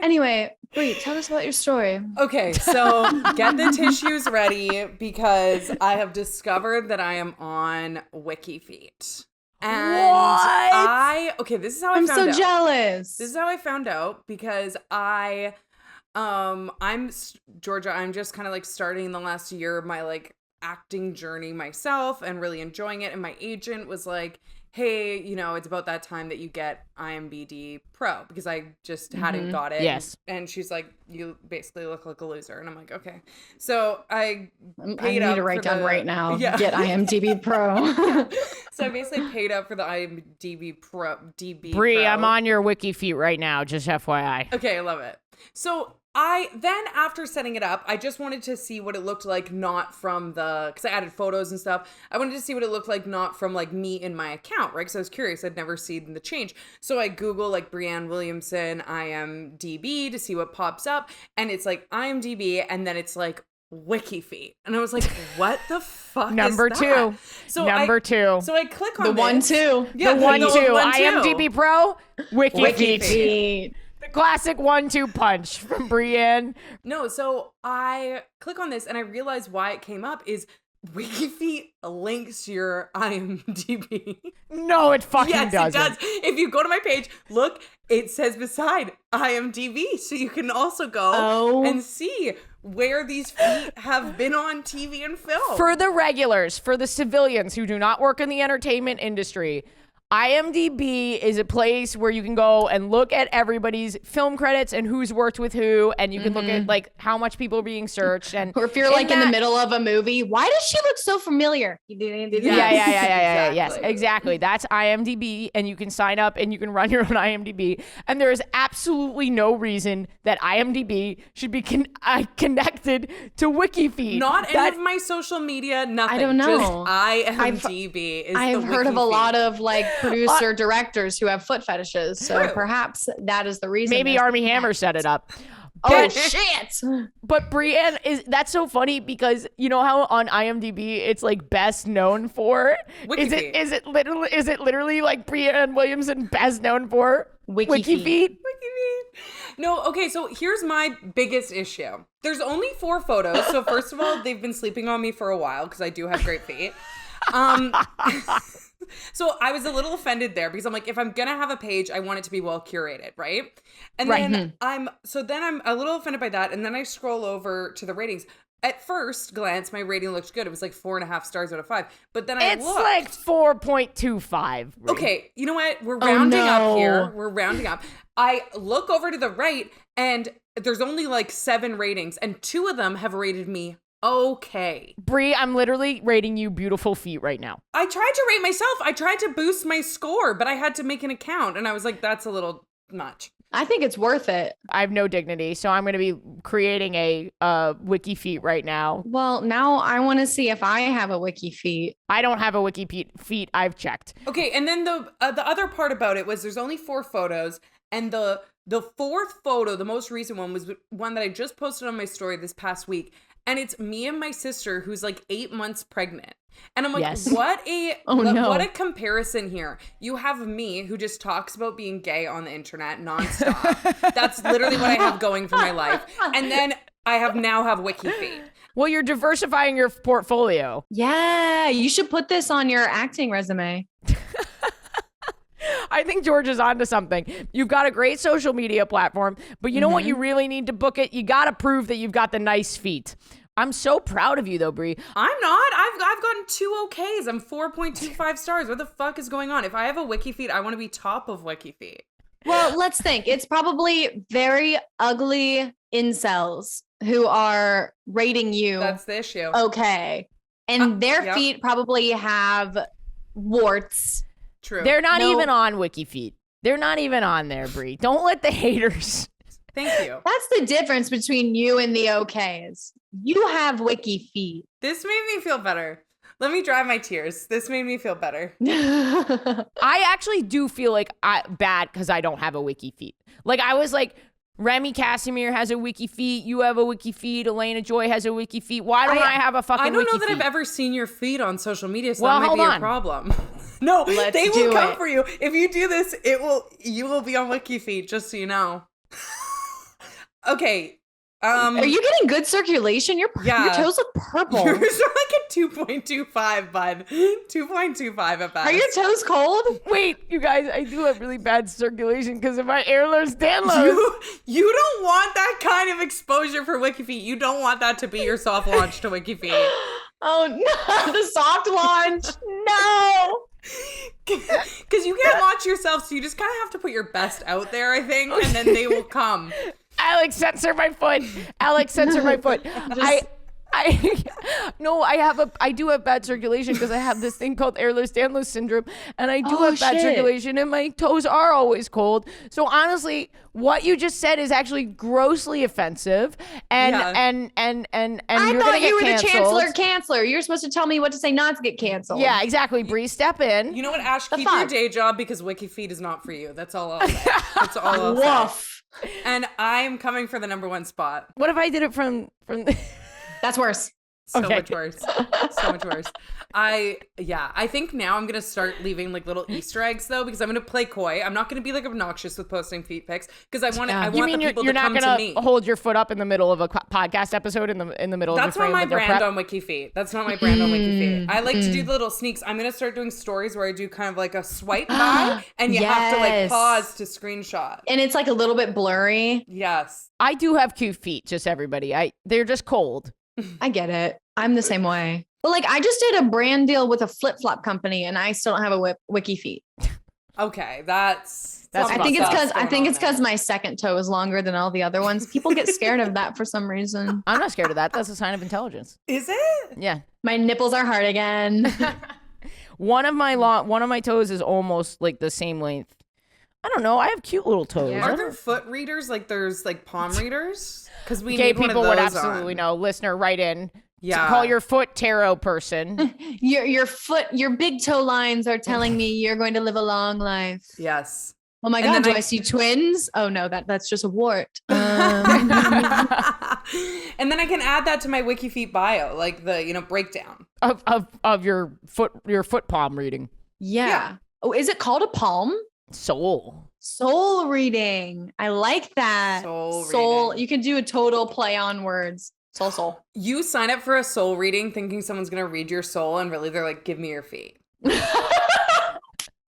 Anyway, Bree, tell us about your story. Okay, so get the tissues ready because I have discovered that I am on WikiFeet. And this is how I found out. I'm so jealous. This is how I found out because I'm Georgia, I'm just kind of like starting the last year of my like acting journey myself and really enjoying it. And my agent was like, hey, it's about that time that you get IMBD Pro because I just hadn't got it. Yes. And she's like, you basically look like a loser. And I'm like, okay. So I need to write down right now. Yeah. Get IMDb Pro. So I basically paid up for the IMDb Pro. Bree, I'm on your WikiFeet right now, just FYI. Okay, I love it. So after setting it up, I just wanted to see what it looked like, not from because I added photos and stuff. I wanted to see what it looked like, not from like me in my account, right? Because I was curious. I'd never seen the change. So I Google like Breanne Williamson IMDb to see what pops up. And it's like IMDb and then it's like WikiFeet. And I was like, what the fuck Number is that? 2. Number 2. So I click on the 1-2. Yeah, the 1-2. IMDb Pro, WikiFeet. The classic 1-2 punch from Breanne. No, so I click on this and I realize why it came up is WikiFeet links your IMDb. No, it fucking doesn't. Yes, it does. If you go to my page, look, it says beside IMDb. So you can also go and see where these feet have been on TV and film. For the regulars, for the civilians who do not work in the entertainment industry, IMDb is a place where you can go and look at everybody's film credits and who's worked with who, and you can look at like how much people are being searched. And or if you're like in the middle of a movie, why does she look so familiar? Yeah. Yes, exactly. That's IMDb, and you can sign up and you can run your own IMDb. And there is absolutely no reason that IMDb should be connected to WikiFeed. Not any of my social media, nothing. I don't know. Just IMDb is I've the heard of a WikiFeed. lot of like producer directors who have foot fetishes. So perhaps that is the reason. Maybe Armie Hammer set it up. Oh shit! But Breanne that's so funny because you know how on IMDb it's like best known for? WikiFeed. Is it literally like Breanne Williamson best known for? WikiFeed. WikiFeed? No, okay, so here's my biggest issue. There's only 4 photos. So first of all, they've been sleeping on me for a while because I do have great feet. So I was a little offended there because I'm like, if I'm gonna have a page, I want it to be well curated, right? And then I'm a little offended by that, and then I scroll over to the ratings. At first glance, my rating looked good. It was like 4.5 stars out of 5. But then it's like 4.25. Okay, you know what? We're rounding up here. We're rounding up. I look over to the right, and there's only like 7 ratings, and 2 of them have rated me okay. Bree, I'm literally rating you beautiful feet right now. I tried to rate myself. I tried to boost my score, but I had to make an account, and I was like, that's a little much. I think it's worth it. I have no dignity, so I'm going to be creating a wiki feet right now. Well, now I want to see if I have a wiki feet. I don't have a wiki feet. I've checked. Okay, and then the other part about it was there's only 4 photos, and the 4th photo, the most recent one, was one that I just posted on my story this past week. And it's me and my sister who's like 8 months pregnant. And I'm like, yes. what a comparison here. You have me who just talks about being gay on the internet nonstop. That's literally what I have going for my life. And then I now have WikiFeed. Well, you're diversifying your portfolio. Yeah, you should put this on your acting resume. I think George is onto something. You've got a great social media platform, but you know what? You really need to book it. You got to prove that you've got the nice feet. I'm so proud of you, though, Bree. I'm not. I've gotten 2 okays. I'm 4.25 stars. What the fuck is going on? If I have a WikiFeed, I want to be top of WikiFeed. Well, let's think. It's probably very ugly incels who are rating you. That's the issue. Okay. And their feet probably have warts. True. They're not even on WikiFeed. They're not even on there, Bree. Don't let the haters. Thank you. That's the difference between you and the okays. You have wiki feet. This made me feel better. Let me dry my tears. This made me feel better. I actually do feel like bad because I don't have a wiki feed. Like I was like, Remy Casimir has a wiki feed. You have a wiki feed. Elena Joy has a wiki feed. Why don't I have a fucking wiki feed? I don't know that I've ever seen your feed on social media, so that might be a problem. No, they will come for you. If you do this, you will be on wiki feed, just so you know. Okay. Are you getting good circulation? Your toes look purple. Yours are like a 2.25, bud. 2.25 at best. Are your toes cold? Wait, you guys, I do have really bad circulation because of my Ehlers Danlos. You don't want that kind of exposure for WikiFeed. You don't want that to be your soft launch to WikiFeed. Oh no, the soft launch. No. Because you can't launch yourself, so you just kind of have to put your best out there, I think, and then they will come. Alex, censor my foot. Alex, censor my foot. I do have bad circulation because I have this thing called Ehlers-Danlos syndrome, and I do have bad circulation, and my toes are always cold. So honestly, what you just said is actually grossly offensive, and you're gonna get canceled. the Chancellor. You're supposed to tell me what to say not to get canceled. Yeah, exactly. Bree, step in. You know what, Ash? Keep your day job because WikiFeed is not for you. That's all I'll say. That's all I'll say. And I'm coming for the #1 spot. What if I did it from That's worse. So much worse. So much worse. I think now I'm going to start leaving like little Easter eggs though, because I'm going to play coy. I'm not going to be like obnoxious with posting feet pics because I want the people to come to me. You're not going to hold your foot up in the middle of a podcast episode in the middle of the frame. That's not my brand on WikiFeed. That's not my brand on WikiFeed. I like to do the little sneaks. I'm going to start doing stories where I do kind of like a swipe by and you have to like pause to screenshot. And it's like a little bit blurry. Yes. I do have cute feet, just everybody. They're just cold. I get it. I'm the same way. But like I just did a brand deal with a flip-flop company and I still don't have a wiki feet. Okay, that's I think it's because my second toe is longer than all the other ones. People get scared of that for some reason. I'm not scared of that. That's a sign of intelligence. Is it? Yeah. My nipples are hard again. One of my toes is almost like the same length. I don't know. I have cute little toes. Yeah. Are there foot readers? Like there's like palm readers? Because we gay need one of people those would absolutely know. Listener, write in. Yeah. Call your foot tarot person. Your big toe lines are telling me you're going to live a long life. Yes. Oh my God, do I see twins? Oh no, that's just a wart. And then I can add that to my WikiFeet bio, like the, breakdown. Of your foot palm reading. Yeah. Oh, is it called a palm? Soul reading. I like that. Soul. You can do a total play on words. Soul. You sign up for a soul reading thinking someone's going to read your soul and really they're like, give me your feet.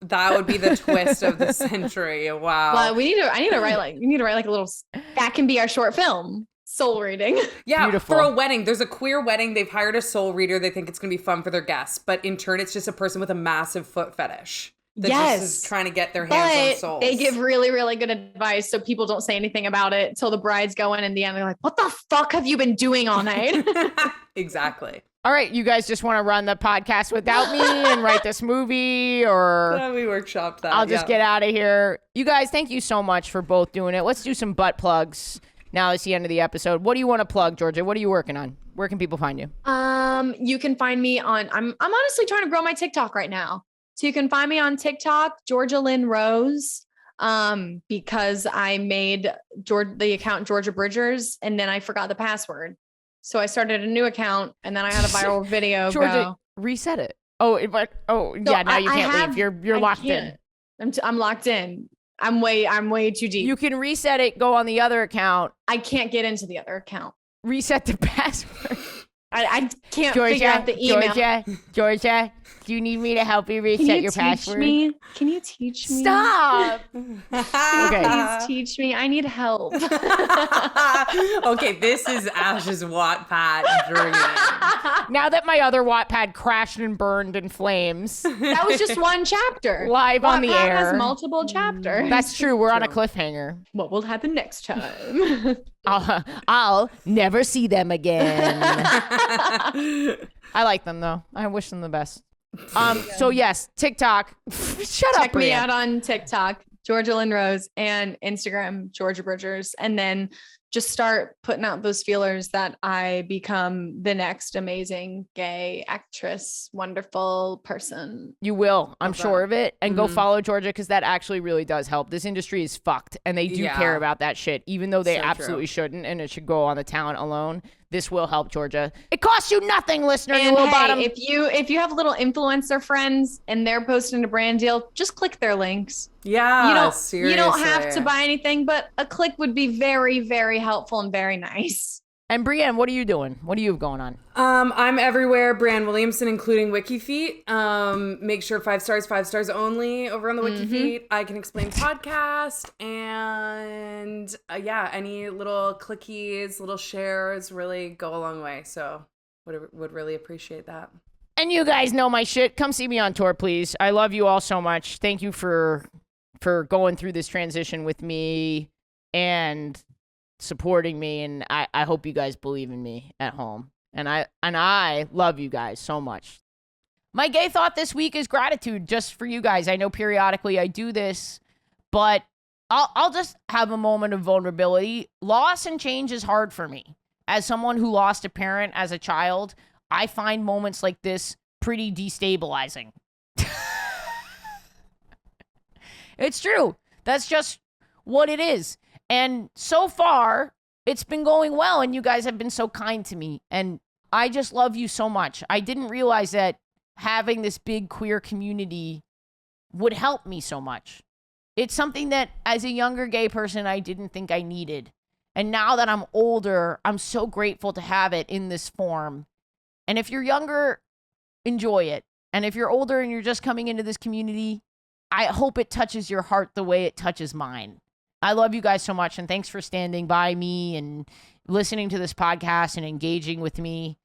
That would be the twist of the century. Wow. Well, you need to write like a little, that can be our short film. Soul reading. Yeah. Beautiful. For a wedding, there's a queer wedding. They've hired a soul reader. They think it's going to be fun for their guests. But in turn, it's just a person with a massive foot fetish. That just is trying to get their hands on souls. They give really, really good advice. So people don't say anything about it till the brides go in the end. They're like, what the fuck have you been doing all night? Exactly. All right. You guys just want to run the podcast without me and write this movie or we workshopped that. I'll just get out of here. You guys, thank you so much for both doing it. Let's do some butt plugs. Now it's the end of the episode. What do you want to plug, Georgia? What are you working on? Where can people find you? You can find me on, I'm honestly trying to grow my TikTok right now. So you can find me on TikTok, Georgia Lynn Rose, because I made the account Georgia Bridgers and then I forgot the password. So I started a new account and then I had a viral video. Georgia, reset it. Now you can't leave. You're locked in. I'm locked in. I'm way too deep. You can reset it, go on the other account. I can't get into the other account. Reset the password. I can't figure out the email. Georgia, do you need me to help you reset your password? Can you teach me? Stop. Okay. Please teach me. I need help. Okay, this is Ash's Wattpad dream. Now that my other Wattpad crashed and burned in flames. That was just one chapter. Live on the air. Wattpad has multiple chapters. That's true. We're on a cliffhanger. What will happen next time? I'll never see them again. I like them though. I wish them the best. So yes, TikTok. Check me out on TikTok, Georgia Lynn Rose, and Instagram, Georgia Bridgers, and then just start putting out those feelers that I become the next amazing gay actress, wonderful person. You will. I'm sure of it. And go follow Georgia because that actually really does help. This industry is fucked and they do care about that shit, even though they absolutely shouldn't and it should go on the talent alone. This will help, Georgia. It costs you nothing, listener. And you little bottom. If you have little influencer friends and they're posting a brand deal, just click their links. Yeah, you don't have to buy anything, but a click would be very, very helpful and very nice. And Breanne, what are you doing? What do you have going on? I'm everywhere, Breanne Williamson, including WikiFeet. Make sure 5 stars only over on the WikiFeet. I Can Explain podcast. And any little clickies, little shares really go a long way. So would really appreciate that. And you guys know my shit. Come see me on tour, please. I love you all so much. Thank you for going through this transition with me and supporting me, and I hope you guys believe in me at home. And I love you guys so much. My gay thought this week is gratitude just for you guys. I know periodically I do this, but I'll just have a moment of vulnerability. Loss and change is hard for me. As someone who lost a parent as a child, I find moments like this pretty destabilizing. It's true. That's just what it is. And so far, it's been going well, and you guys have been so kind to me. And I just love you so much. I didn't realize that having this big queer community would help me so much. It's something that, as a younger gay person, I didn't think I needed. And now that I'm older, I'm so grateful to have it in this form. And if you're younger, enjoy it. And if you're older and you're just coming into this community, I hope it touches your heart the way it touches mine. I love you guys so much, and thanks for standing by me and listening to this podcast and engaging with me.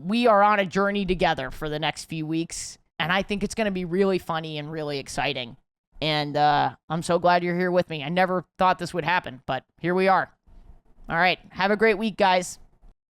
We are on a journey together for the next few weeks, and I think it's going to be really funny and really exciting. And I'm so glad you're here with me. I never thought this would happen, but here we are. All right. Have a great week, guys.